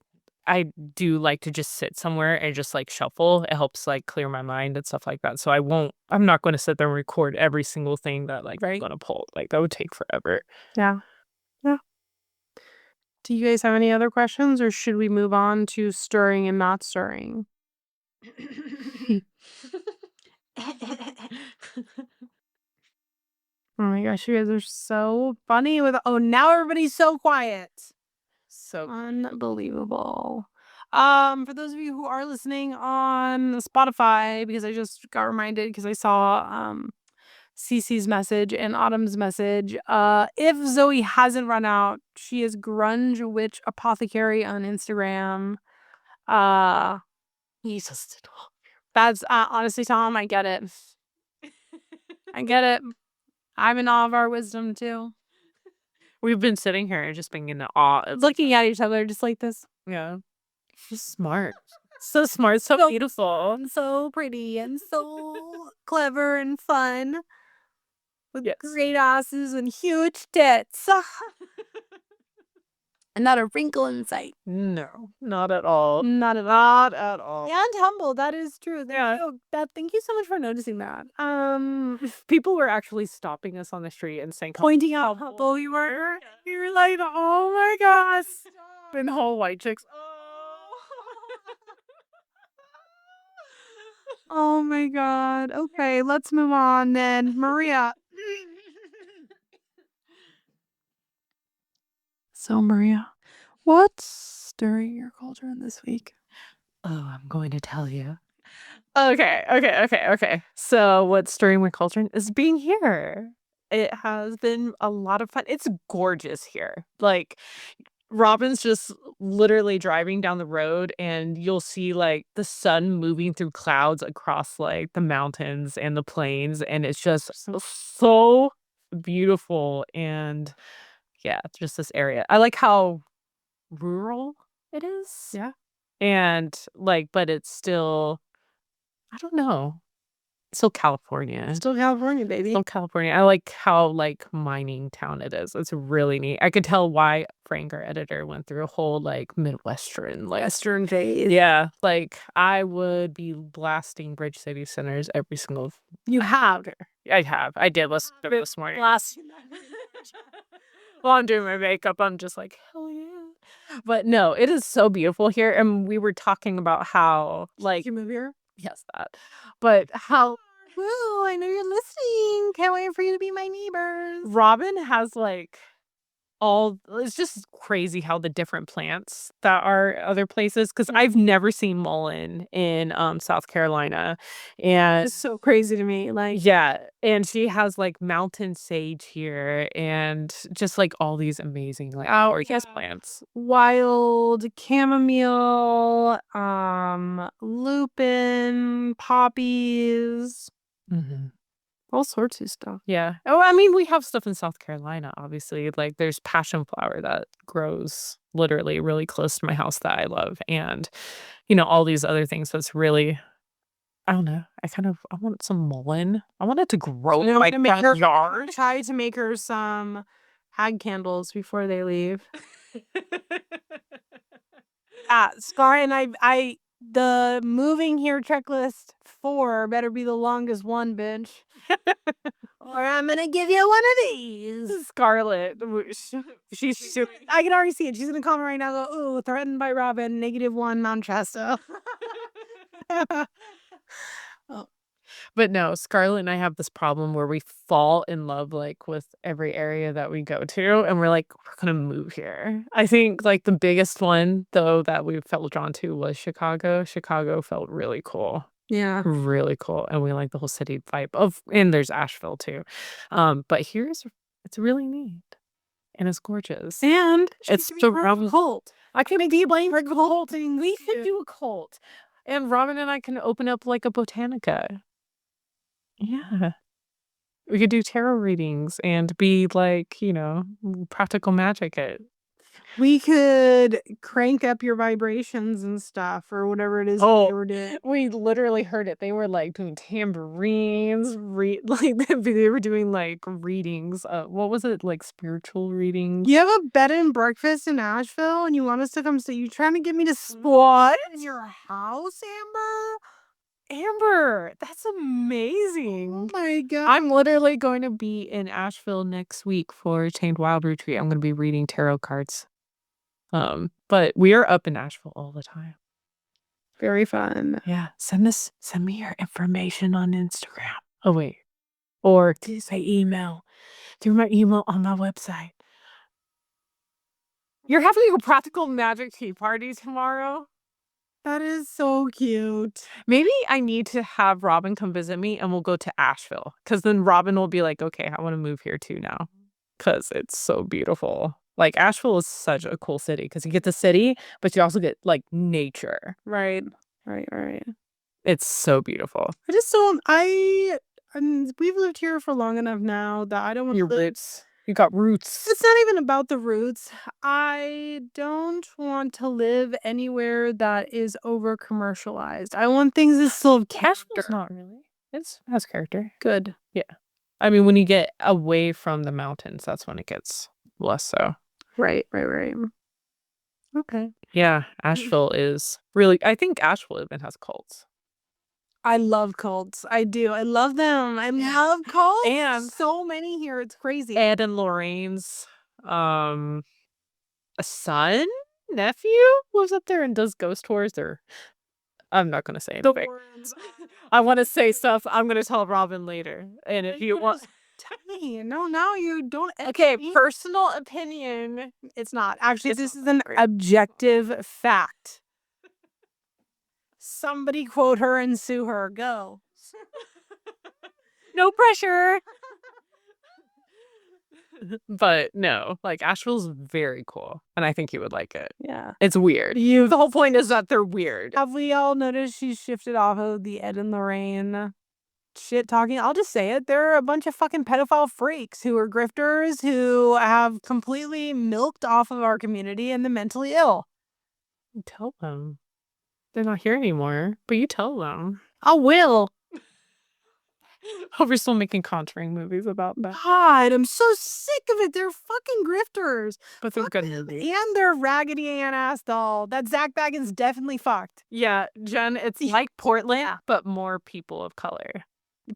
A: do like to just sit somewhere and just like shuffle. It helps like clear my mind and stuff like that. So I'm not going to sit there and record every single thing that like I'm going to pull. Like that would take forever.
B: Yeah. Yeah. Do you guys have any other questions, or should we move on to stirring and not stirring? Oh my gosh, you guys are so funny now everybody's so quiet.
A: So
B: Unbelievable. For those of you who are listening on Spotify, because I just got reminded because I saw Cece's message and Autumn's message. If Zoe hasn't run out, she is Grunge Witch Apothecary on Instagram. Jesus. That's honestly, Tom, I get it. I get it. I'm in awe of our wisdom too.
A: We've been sitting here and just being in awe,
B: looking at each other just like this.
A: Yeah. She's smart. So smart, so beautiful.
B: And so pretty and so clever and fun. With great asses and huge tits. And not a wrinkle in sight.
A: No, not at all.
B: Not at all. Not at all. And humble. That is true. Thank you so much for noticing that.
A: People were actually stopping us on the street and saying,
B: pointing out how humble we were.
A: We were like, oh my gosh. And the whole white chicks.
B: Oh my god. Okay, let's move on then. Maria. So, Maria, what's stirring your cauldron this week?
A: Oh, I'm going to tell you. Okay. So, what's stirring my cauldron is being here. It has been a lot of fun. It's gorgeous here. Like, Robyn's just literally driving down the road and you'll see like the sun moving through clouds across like the mountains and the plains, and it's just so beautiful. And yeah, just this area. I like how rural it is.
B: Yeah.
A: And like, but it's still, I don't know. Still California.
B: Still California, baby.
A: Still California. I like how like mining town it is. It's really neat. I could tell why Frank, our editor, went through a whole like Midwestern, like
B: Western phase.
A: Yeah. Like I would be blasting Bridge City Centers every single.
B: You have.
A: I have. I did listen to it this morning. While I'm doing my makeup, I'm just like, hell yeah. But no, it is so beautiful here. And we were talking about how like
B: you move here?
A: Yes, that. But how
B: Woo, I know you're listening. Can't wait for you to be my neighbors.
A: Robyn has like it's just crazy how the different plants that are other places, because I've never seen mullein in South Carolina, and
B: it's so crazy to me. Like,
A: yeah, and she has like mountain sage here and just like all these amazing like plants,
B: wild chamomile, lupin, poppies. All sorts of stuff.
A: Yeah. Oh, I mean, we have stuff in South Carolina, obviously. Like, there's passion flower that grows literally really close to my house that I love. And, all these other things. So it's really, I don't know. I want some mullein. I want it to grow in my yard.
B: Try to make her some hag candles before they leave. Scar and I the moving here checklist 4 better be the longest one, bitch. Or I'm gonna give you one of these.
A: Scarlet.
B: I can already see it. She's gonna comment right now. Go, ooh, threatened by Robyn. -1 Mount Shasta.
A: But no, Scarlett and I have this problem where we fall in love like with every area that we go to, and we're like, we're gonna move here. I think like the biggest one though that we felt drawn to was Chicago. Chicago felt really cool.
B: Yeah.
A: Really cool. And we like the whole city vibe and there's Asheville too. But it's really neat. And it's gorgeous.
B: And
A: it's the cult. I can be blamed for culting. We could do a cult. And Robyn and I can open up like a botanica. Yeah. We could do tarot readings and be like, practical magic it.
B: We could crank up your vibrations and stuff or whatever it is they were doing.
A: We literally heard it. They were like doing tambourines, like they were doing like readings. What was it? Like spiritual readings.
B: You have a bed and breakfast in Asheville and you want us to come stay? You trying to get me to squat in your house,
A: Amber, that's amazing.
B: Oh my god.
A: I'm literally going to be in Asheville next week for Chained Wild Retreat. I'm going to be reading tarot cards. But we are up in Asheville all the time.
B: Very fun.
A: Yeah. Send me your information on Instagram. Oh, wait. Or through my email on my website. You're having a practical magic tea party tomorrow?
B: That is so cute.
A: Maybe I need to have Robyn come visit me and we'll go to Asheville. Because then Robyn will be like, okay, I want to move here too now. Because it's so beautiful. Like, Asheville is such a cool city. Because you get the city, but you also get, like, nature.
B: Right.
A: It's so beautiful.
B: I just don't. We've lived here for long enough now that I don't want
A: Your
B: to live.
A: roots. You got roots.
B: It's not even about the roots. I don't want to live anywhere that is over commercialized. I want things that still have character.
A: Asheville's not really. It has character.
B: Good.
A: Yeah. I mean, when you get away from the mountains, that's when it gets less so.
B: Right. Okay.
A: Yeah, Asheville is really. I think Asheville even has cults.
B: I love cults. I do. I love them. I love cults.
A: And
B: so many here. It's crazy.
A: Ed and Lorraine's a son, nephew lives up there and does ghost tours. I'm not gonna say anything. I want to say stuff. I'm gonna tell Robyn later. And if you want,
B: tell me. No, you don't.
A: Okay, personal opinion.
B: It's not. Actually, this is an objective fact. Somebody quote her and sue her. Go.
A: No pressure. But no, like, Asheville's very cool. And I think you would like it.
B: Yeah.
A: It's weird. The whole point is that they're weird.
B: Have we all noticed she's shifted off of the Ed and Lorraine shit talking? I'll just say it. They're a bunch of fucking pedophile freaks who are grifters who have completely milked off of our community and the mentally ill.
A: You tell them. They're not here anymore, but you tell them.
B: I will.
A: Hope you're still making Conjuring movies about that.
B: God, I'm so sick of it. They're fucking grifters.
A: But they're good movies.
B: And they're Raggedy Ann ass doll. That Zach Bagans definitely fucked.
A: Yeah, Jen, it's like Portland, but more people of color.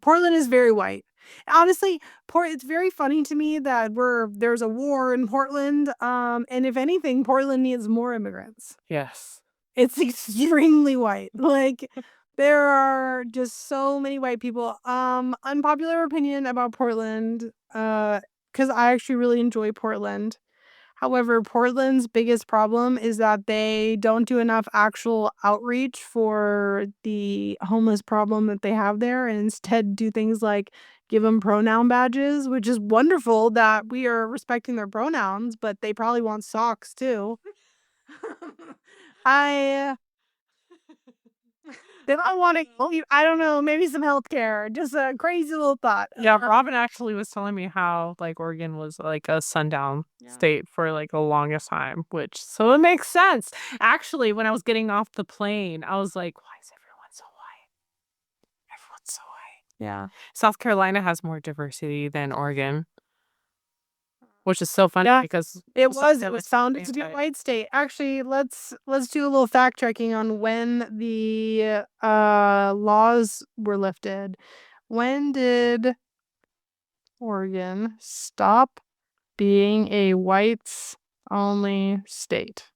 B: Portland is very white. Honestly, it's very funny to me that there's a war in Portland. And if anything, Portland needs more immigrants.
A: Yes.
B: It's extremely white. Like, there are just so many white people. Unpopular opinion about Portland, because I actually really enjoy Portland. However, Portland's biggest problem is that they don't do enough actual outreach for the homeless problem that they have there, and instead do things like give them pronoun badges, which is wonderful that we are respecting their pronouns, but they probably want socks too. Then I want to, I don't know, maybe some healthcare. Just a crazy little thought.
A: Yeah, Robyn actually was telling me how, like, Oregon was like a sundown state for like the longest time, so it makes sense. Actually, when I was getting off the plane, I was like, why is everyone so white? Everyone's so white.
B: Yeah.
A: South Carolina has more diversity than Oregon. Which is so funny because
B: it was founded to be a white state. Actually, let's do a little fact checking on when the laws were lifted. When did Oregon stop being a whites only state?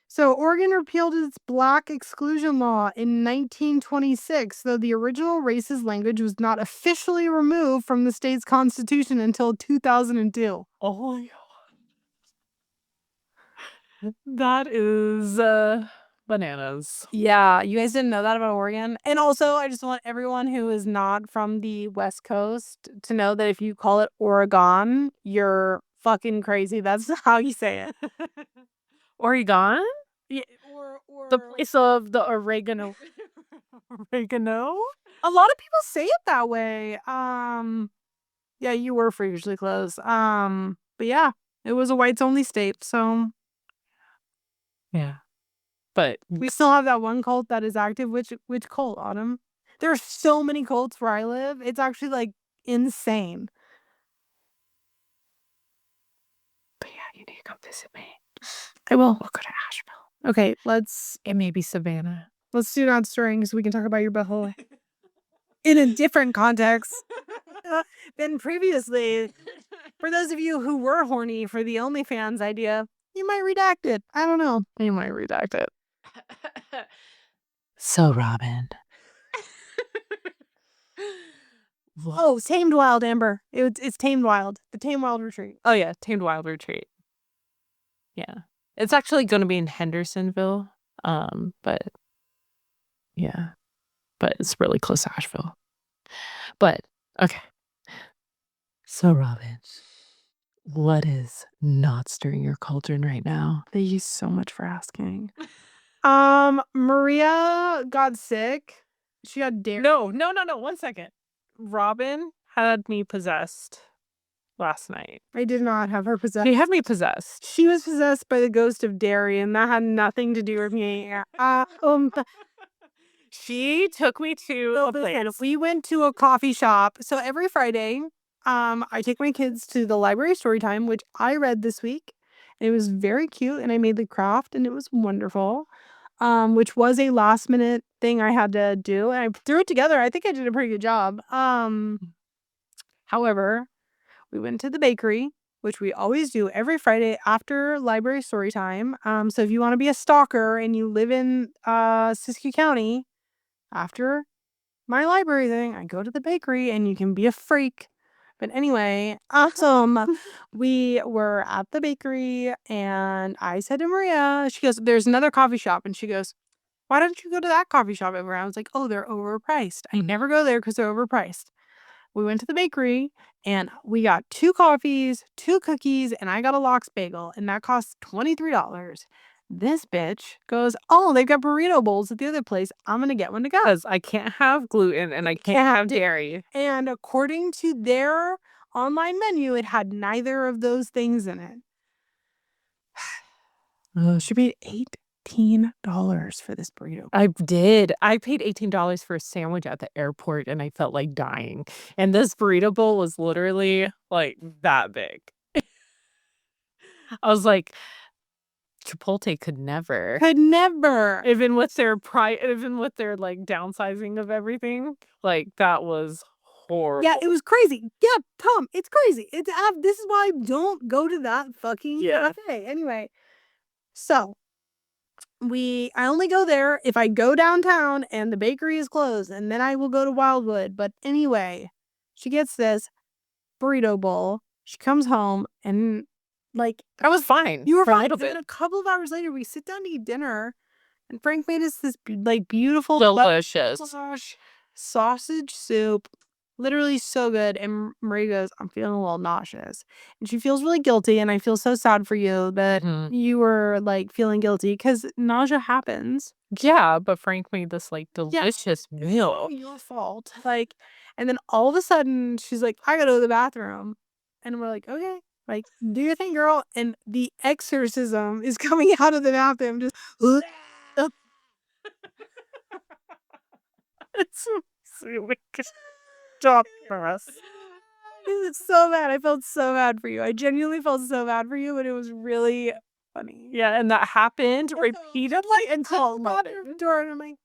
B: So Oregon repealed its black exclusion law in 1926, though the original racist language was not officially removed from the state's constitution until 2002.
A: Oh my god. That is bananas.
B: Yeah, you guys didn't know that about Oregon? And also, I just want everyone who is not from the West Coast to know that if you call it Oregon, you're fucking crazy. That's how you say it.
A: Oregon?
B: Yeah, or
A: the place of the oregano. Oregano?
B: A lot of people say it that way. Yeah, you were freakishly close. But yeah, it was a whites only state, so
A: yeah. But
B: we still have that one cult that is active. Which cult, Autumn? There are so many cults where I live. It's actually like insane.
A: But yeah, you need to come visit me.
B: I will.
A: We'll go to Asheville.
B: Okay,
A: it may be Savannah.
B: Let's do not stirring so we can talk about your butthole in a different context than previously. For those of you who were horny for the OnlyFans idea, you might redact it. I don't know.
A: You might redact it. So, Robyn,
B: Oh, Tamed Wild, Amber. It's Tamed Wild. The Tamed Wild Retreat.
A: Oh yeah, Tamed Wild Retreat. Yeah. It's actually going to be in Hendersonville. But yeah. But it's really close to Asheville. But okay. So Robyn, what is not stirring your cauldron right now?
B: Thank you so much for asking. Maria got sick. She got dairy.
A: No. 1 second. Robyn had me possessed last night.
B: I did not have her possessed.
A: She had me possessed.
B: She was possessed by the ghost of dairy, and that had nothing to do with me.
A: She took me to a place.
B: We went to a coffee shop. So every Friday, I take my kids to the library story time, which I read this week. It was very cute, and I made the craft, and it was wonderful. Which was a last minute thing I had to do, and I threw it together. I think I did a pretty good job. However, we went to the bakery, which we always do every Friday after library story time. So if you want to be a stalker and you live in Siskiyou County, after my library thing, I go to the bakery and you can be a freak. But anyway, we were at the bakery and I said to Maria, she goes, there's another coffee shop. And she goes, why don't you go to that coffee shop over? I was like, oh, they're overpriced. I never go there because they're overpriced. We went to the bakery and we got 2 coffees, 2 cookies, and I got a lox bagel, and that cost $23. This bitch goes, oh, they've got burrito bowls at the other place. I'm going to get one to go.
A: Because I can't have gluten and I can't have dairy.
B: And according to their online menu, it had neither of those things in it. She paid $18 for this burrito.
A: I did. I paid $18 for a sandwich at the airport and I felt like dying. And this burrito bowl was literally like that big. I was like, Chipotle could never. Even with their like downsizing of everything, like that was horrible.
B: Yeah, it was crazy. Yeah, Tom, it's crazy. This is why I don't go to that fucking cafe. Anyway, so I only go there if I go downtown and the bakery is closed, and then I will go to Wildwood. But anyway, she gets this burrito bowl. She comes home and like
A: I was fine.
B: You were fine. Then a couple of hours later, we sit down to eat dinner, and Frank made us this like beautiful,
A: delicious
B: sausage soup. Literally so good. And Marie goes, I'm feeling a little nauseous. And she feels really guilty. And I feel so sad for you that you were like feeling guilty because nausea happens.
A: Yeah, but Frank made this like delicious meal.
B: It's your fault. Like, and then all of a sudden she's like, I gotta go to the bathroom. And we're like, okay, like, do your thing, girl. And the exorcism is coming out of the bathroom. Just
A: it's so stop for us.
B: It's so bad. I felt so bad for you. I genuinely felt so bad for you, but it was really funny.
A: Yeah, and that happened repeatedly until
B: the door, and I'm like,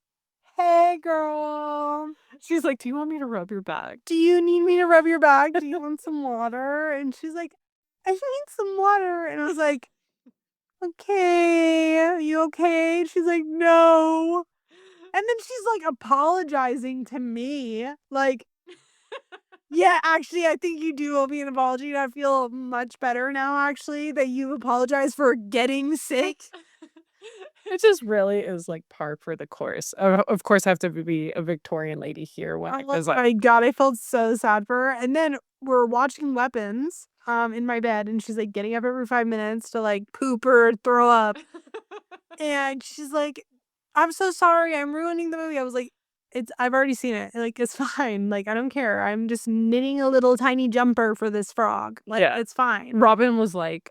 B: hey, girl.
A: She's like, do you want me to rub your back?
B: Do you need me to rub your back? Do you want some water? And she's like, I need some water. And I was like, okay, you okay? She's like, no. And then she's like apologizing to me. Like, yeah, actually, I think you do owe me an apology. And I feel much better now, actually, that you apologized for getting sick.
A: It just really is like par for the course. Of course, I have to be a Victorian lady here. When I was like,
B: my God, I felt so sad for her. And then we're watching Weapons in my bed, and she's like getting up every 5 minutes to like poop or throw up. And she's like, I'm so sorry, I'm ruining the movie. I was like, I've already seen it. Like, it's fine. Like, I don't care. I'm just knitting a little tiny jumper for this frog. Like, it's fine.
A: Robyn was like,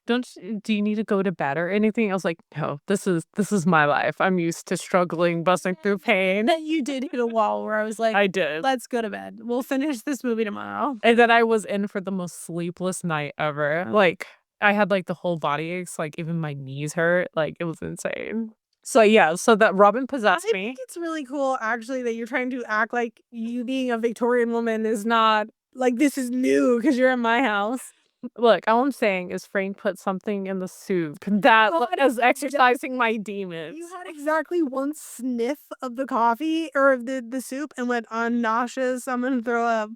A: do you need to go to bed or anything? I was like, no, this is my life. I'm used to struggling, busting through pain.
B: Then you did hit a wall where I was like,
A: I did.
B: Let's go to bed. We'll finish this movie tomorrow.
A: And then I was in for the most sleepless night ever. Like, I had like the whole body aches, like even my knees hurt. Like, it was insane. So yeah, so that Robyn possessed me.
B: I think it's really cool, actually, that you're trying to act like you being a Victorian woman is not like this is new because you're in my house.
A: Look, all I'm saying is Frank put something in the soup that was exercising my demons.
B: You had exactly one sniff of the coffee or the soup and went, I'm nauseous, I'm gonna throw up.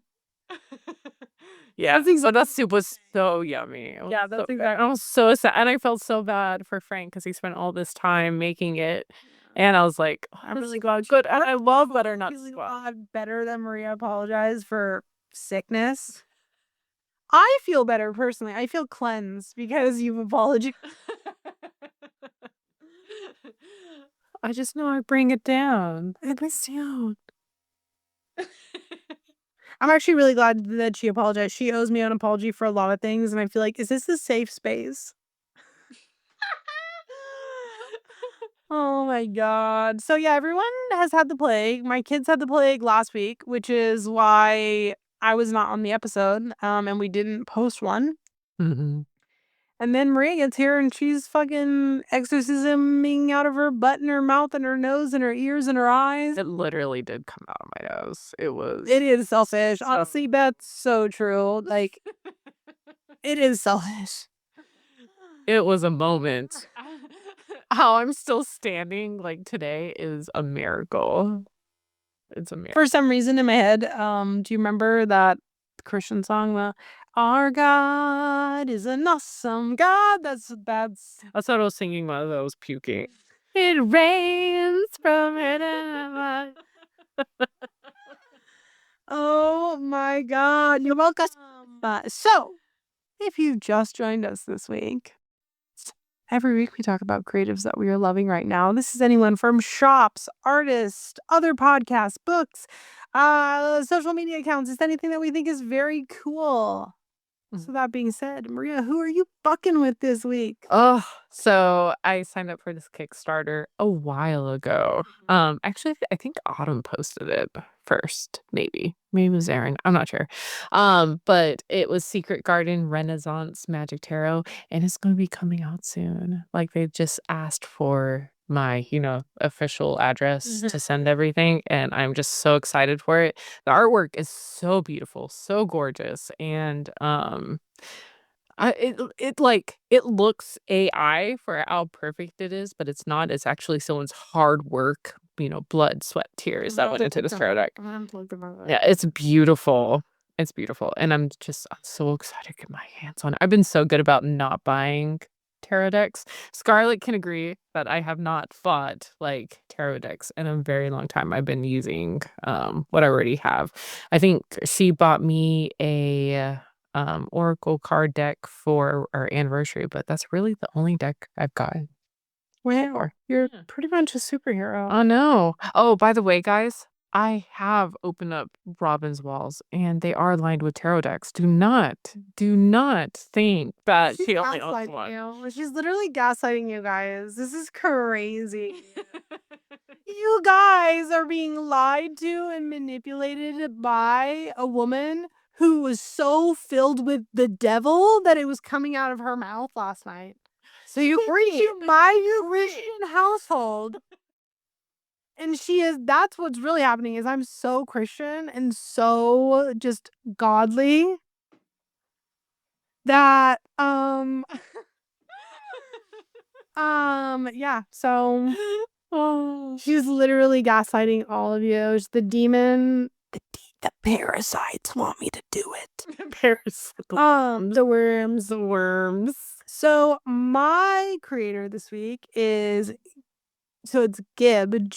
A: Yeah, so that soup was so yummy.
B: Yeah, that's exactly.
A: I was so sad, and I felt so bad for Frank because he spent all this time making it, and I was like, oh,
B: I'm really glad.
A: good. And I love butternut
B: Really
A: squash.
B: glad better than Maria apologized for sickness. I feel better personally. I feel cleansed because you've apologized.
A: I just know I bring it down. It was down.
B: I'm actually really glad that she apologized. She owes me an apology for a lot of things, and I feel like, is this a safe space? Oh my god. So yeah, everyone has had the plague. My kids had the plague last week, which is why I was not on the episode, and we didn't post one.
A: Mm-hmm.
B: And then Maria gets here and she's fucking exorcisming out of her butt and her mouth and her nose and her ears and her eyes.
A: It literally did come out of my nose.
B: It is selfish. Honestly, that's so true. Like, it is selfish.
A: It was a moment. How I'm still standing like today is a miracle. It's a miracle.
B: For some reason in my head, do you remember that Christian song, the Our God is an awesome God? That's
A: what I was singing while I was puking. It rains from heaven.
B: Oh my god, you're welcome. So, if you just joined us this week, every week we talk about creatives that we are loving right now. This is anyone from shops, artists, other podcasts, books, social media accounts. It's anything that we think is very cool. So that being said, Maria, who are you fucking with this week?
A: Oh, so I signed up for this Kickstarter a while ago. Actually, I think Autumn posted it first, maybe it was Aaron. I'm not sure. But it was Secret Garden Renaissance Magic Tarot, and it's going to be coming out soon. Like they just asked for my, official address to send everything, and I'm just so excited for it. The artwork is so beautiful, so gorgeous, and it looks AI for how perfect it is, but it's not. It's actually someone's hard work, blood, sweat, tears that went into this tarot deck. Yeah, it's beautiful. It's beautiful, and I'm so excited to get my hands on it. I've been so good about not buying tarot decks. Scarlett can agree that I have not bought like tarot decks in a very long time. I've been using what I already have. I think she bought me a Oracle card deck for our anniversary, but that's really the only deck I've got.
B: Wow, you're pretty much a superhero.
A: I know. Oh, by the way, guys, I have opened up Robyn's walls, and they are lined with tarot decks. Do not think that she only owns one.
B: You. She's literally gaslighting you guys. This is crazy. You guys are being lied to and manipulated by a woman who was so filled with the devil that it was coming out of her mouth last night. So you preach my Christian household. And that's what's really happening is I'm so Christian and so just godly that, yeah, so she was literally gaslighting all of you. It's the demon, the parasites want me to do it.
A: Parasites.
B: The worms. So my creator this week is, so it's gib.jpeg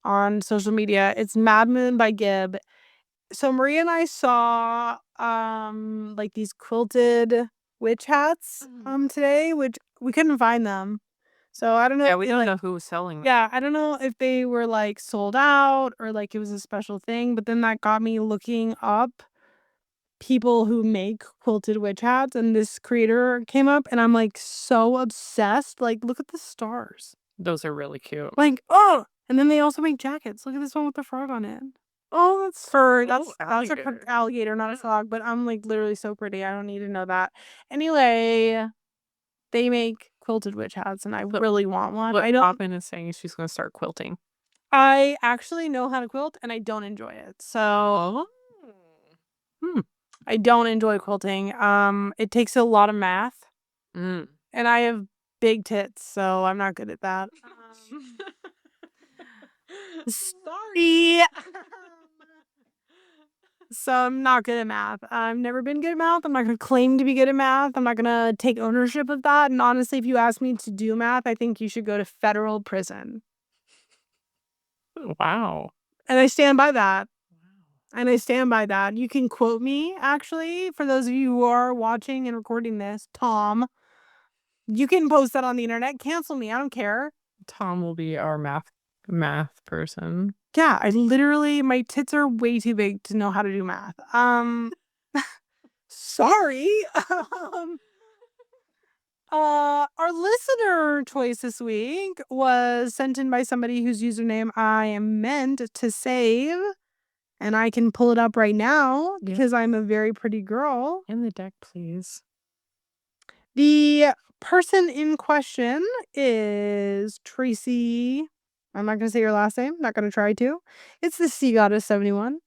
B: on social media. It's Mad Moon by Gib. So Maria and I saw like these quilted witch hats today, which we couldn't find them. So I don't know.
A: Yeah, we don't know who was selling them.
B: Yeah, I don't know if they were like sold out or like it was a special thing, but then that got me looking up people who make quilted witch hats, and this creator came up, and I'm like so obsessed. Like, look at the stars.
A: Those are really cute.
B: Like, oh, and then they also make jackets. Look at this one with the frog on it. Oh, that's fur. That's
A: alligator.
B: Alligator, not a frog. But I'm like literally so pretty. I don't need to know that. Anyway, they make quilted witch hats, and I really want one.
A: What Robyn is saying is she's going to start quilting.
B: I actually know how to quilt, and I don't enjoy it. So, I don't enjoy quilting. It takes a lot of math.
A: Mm.
B: And I have big tits, so I'm not good at that. Sorry. So I'm not good at math. I've never been good at math. I'm not going to claim to be good at math. I'm not going to take ownership of that. And honestly, if you ask me to do math, I think you should go to federal prison.
A: Wow.
B: And I stand by that. And I stand by that. You can quote me, actually, for those of you who are watching and recording this, Tom. You can post that on the internet. Cancel me. I don't care.
A: Tom will be our math person.
B: Yeah, my tits are way too big to know how to do math. Sorry. Our listener choice this week was sent in by somebody whose username I am meant to save. And I can pull it up right now because I'm a very pretty girl.
A: In the deck, please.
B: The person in question is Tracy. I'm not going to say your last name. Not going to try to. It's the Sea Goddess 71.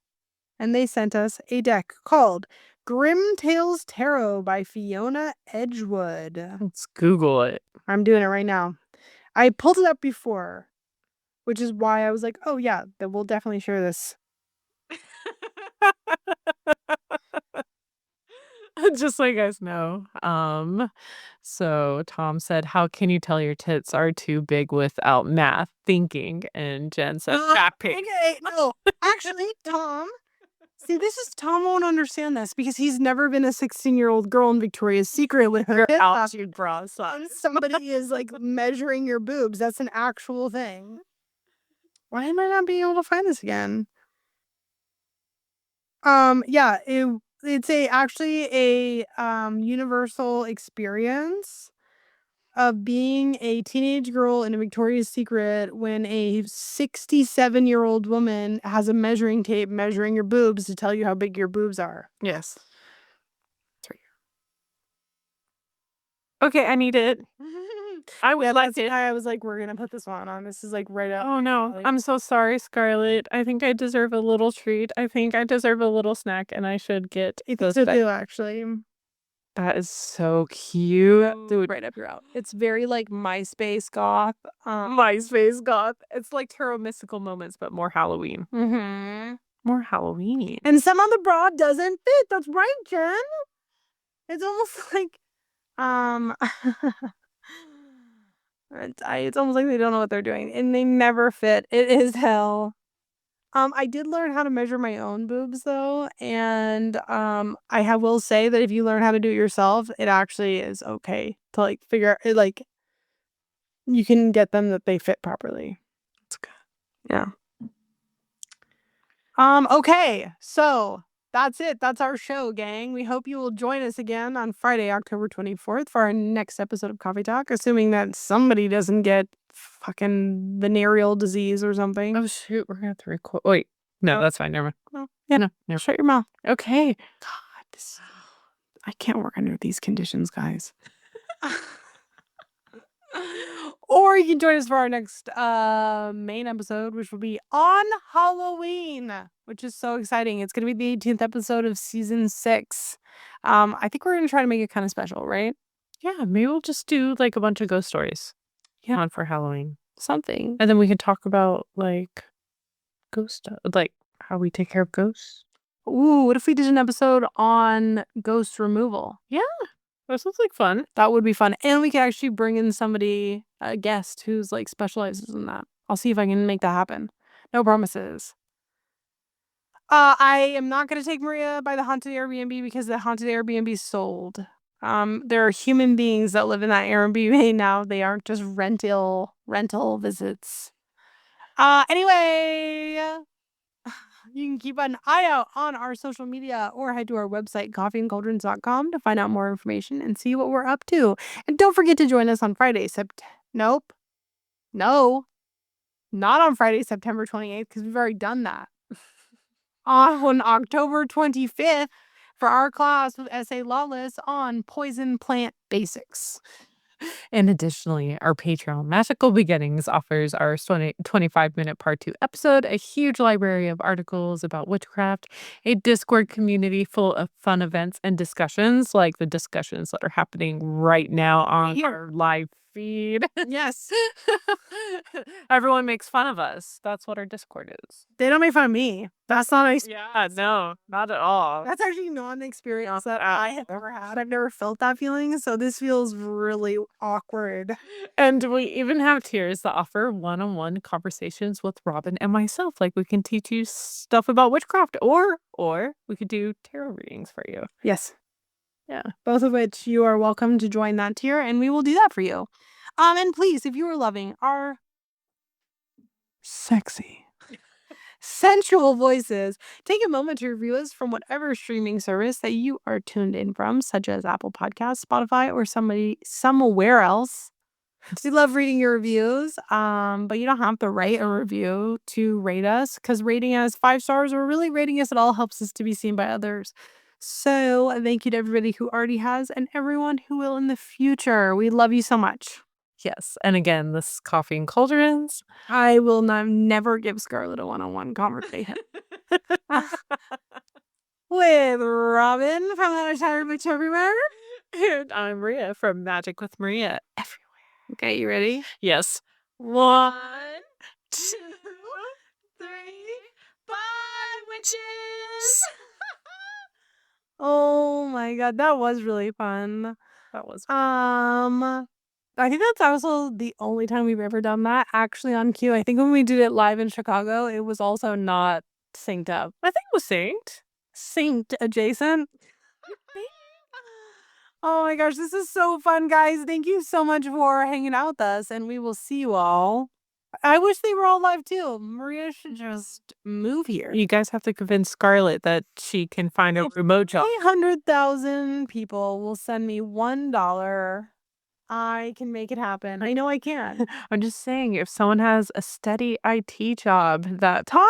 B: And they sent us a deck called Grim Tales Tarot by Fiona Edgewood.
A: Let's Google it.
B: I'm doing it right now. I pulled it up before, which is why I was like, oh yeah, then we'll definitely share this.
A: Just so you guys know. So Tom said, how can you tell your tits are too big without math thinking? And Jen said, fat pig.
B: Okay, no. Actually, Tom. See, Tom won't understand this because he's never been a 16-year-old girl in Victoria's Secret with her
A: altitude bras.
B: Somebody is like measuring your boobs. That's an actual thing. Why am I not being able to find this again? Yeah, it's actually a universal experience of being a teenage girl in a Victoria's Secret when a 67-year-old woman has a measuring tape measuring your boobs to tell you how big your boobs are.
A: Yes. Okay, I need it. I would like it.
B: I was like, we're gonna put this one on. This is like right up.
A: Oh no, I'm so sorry, Scarlett. I think I deserve a little treat. I think I deserve a little snack, and I should get those.
B: Do actually.
A: That is so cute.
B: Dude, right up your out. It's very like MySpace goth.
A: MySpace goth. It's like tarot mystical moments, but more Halloween.
B: Mm-hmm.
A: More Halloween.
B: And some of the bra doesn't fit. That's right, Jen. It's almost like it's almost like they don't know what they're doing. And they never fit. It is hell. I did learn how to measure my own boobs though, and I will say that if you learn how to do it yourself, it actually is okay to like figure it, like you can get them that they fit properly.
A: That's good.
B: Yeah. Okay, so that's it. That's our show, gang. We hope you will join us again on Friday, October 24th for our next episode of Coffee Talk, assuming that somebody doesn't get fucking venereal disease or something.
A: Oh shoot, we're gonna have to record. Wait, no, that's fine. Never mind.
B: No, yeah, no. Shut your mouth.
A: Okay.
B: God, I can't work under these conditions, guys. Or you can join us for our next main episode, which will be on Halloween, which is so exciting. It's going to be the 18th episode of season 6. I think we're going to try to make it kind of special, right?
A: Yeah, maybe we'll just do like a bunch of ghost stories. Yeah, on for Halloween.
B: Something.
A: And then we can talk about like ghost stuff, like how we take care of ghosts.
B: Ooh, what if we did an episode on ghost removal?
A: Yeah. That sounds like fun.
B: That would be fun. And we could actually bring in somebody, a guest who's like specializes in that. I'll see if I can make that happen. No promises. I am not going to take Maria by the haunted Airbnb because the haunted Airbnb sold. There are human beings that live in that Airbnb now. They aren't just rental visits. Anyway, you can keep an eye out on our social media or head to our website, coffeeandcauldrons.com, to find out more information and see what we're up to. And don't forget to join us on Friday. Nope. No. Not on Friday, September 28th, because we've already done that. On October 25th for our class with S.A. Lawless on poison plant basics.
A: And additionally, our Patreon Magical Beginnings offers our 25-minute part 2 episode, a huge library of articles about witchcraft, a Discord community full of fun events and discussions, like the discussions that are happening right now on our live feed.
B: Yes.
A: Everyone makes fun of us. That's what our Discord is.
B: They don't make fun of me. That's not nice.
A: Yeah, no, not at all.
B: That's actually not an experience that I have ever had. I've never felt that feeling, so this feels really awkward.
A: And we even have tiers that offer one-on-one conversations with Robyn and myself. Like, we can teach you stuff about witchcraft, or we could do tarot readings for you.
B: Yes.
A: Yeah.
B: Both of which you are welcome to join that tier, and we will do that for you. And please, if you are loving our sexy, sensual voices, take a moment to review us from whatever streaming service that you are tuned in from, such as Apple Podcasts, Spotify, or somewhere else. We love reading your reviews, but you don't have to write a review to rate us, because rating us 5 stars or really rating us at all helps us to be seen by others. So thank you to everybody who already has and everyone who will in the future. We love you so much.
A: Yes. And again, this is Coffee and Cauldrons.
B: I will never give Scarlett a one-on-one conversation. With Robyn from the Retired Witch Everywhere.
A: And I'm Maria from Magic with Maria Everywhere.
B: Okay, you ready?
A: Yes.
B: 1, 2, 3, 5 witches. Oh my god, that was really fun.
A: That was
B: I think that's also the only time we've ever done that actually on cue. I think when we did it live in Chicago, it was also not synced up.
A: I think it was synced.
B: Synced adjacent. Oh my gosh, this is so fun, guys. Thank you so much for hanging out with us, and we will see you all. I wish they were all live too. Maria should just move here.
A: You guys have to convince Scarlett that she can find a remote job.
B: 800,000 people will send me $1. I can make it happen. I know I can.
A: I'm just saying, if someone has a steady IT job that
B: Tom,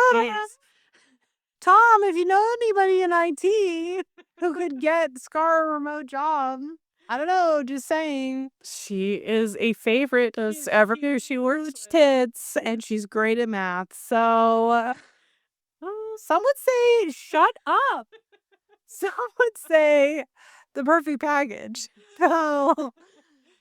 B: if you know anybody in IT who could get Scar a remote job, I don't know, just saying.
A: She is a favorite. Every year she works
B: tits and she's great at math. So some would say shut up. Some would say the perfect package. So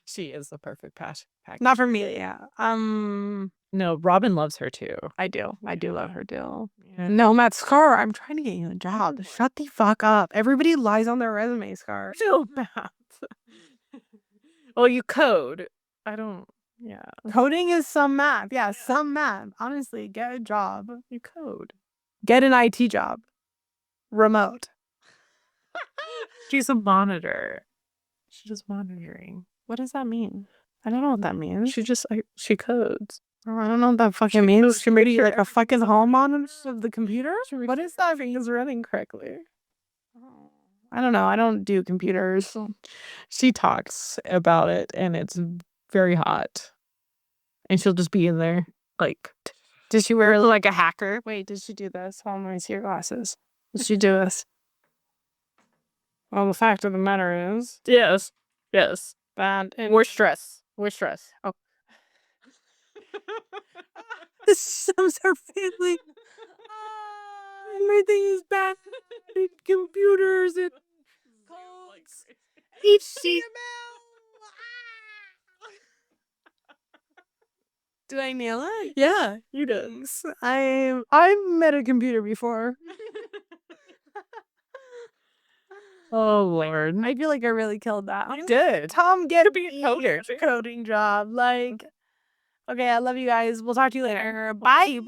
A: she is the perfect package.
B: Not for me, yeah.
A: No, Robyn loves her too.
B: I do love her too.
A: Yeah.
B: No, Matt, Scar, I'm trying to get you a job. Shut the fuck up. Everybody lies on their resume, Scar.
A: So bad. Well, you code. I don't. Yeah.
B: Coding is some math. Yeah, some math. Honestly, get a job.
A: You code.
B: Get an IT job. Remote.
A: She's a monitor. She does monitoring.
B: What does that mean? I don't know what that means.
A: She codes.
B: Oh, I don't know what that fucking means. She made you like a fucking hall monitor of the computer? What is that?
A: Everything is running correctly.
B: I don't know. I don't do computers.
A: She talks about it, and it's very hot. And she'll just be in there, like...
B: Did she wear like a hacker? Wait, did she do this? Hold on, let me see your glasses. Did she do this? Well, the fact of the matter is...
A: Yes. Yes.
B: Bad. And
A: more stress.
B: Oh. The Sims are failing. Everything is bad. Computers and codes. HTML. Do I nail it?
A: Yeah, you did.
B: I've met a computer before.
A: Oh Lord.
B: I feel like I really killed that.
A: You did.
B: Tom, get a coding job. Like, okay, I love you guys. We'll talk to you later. Bye.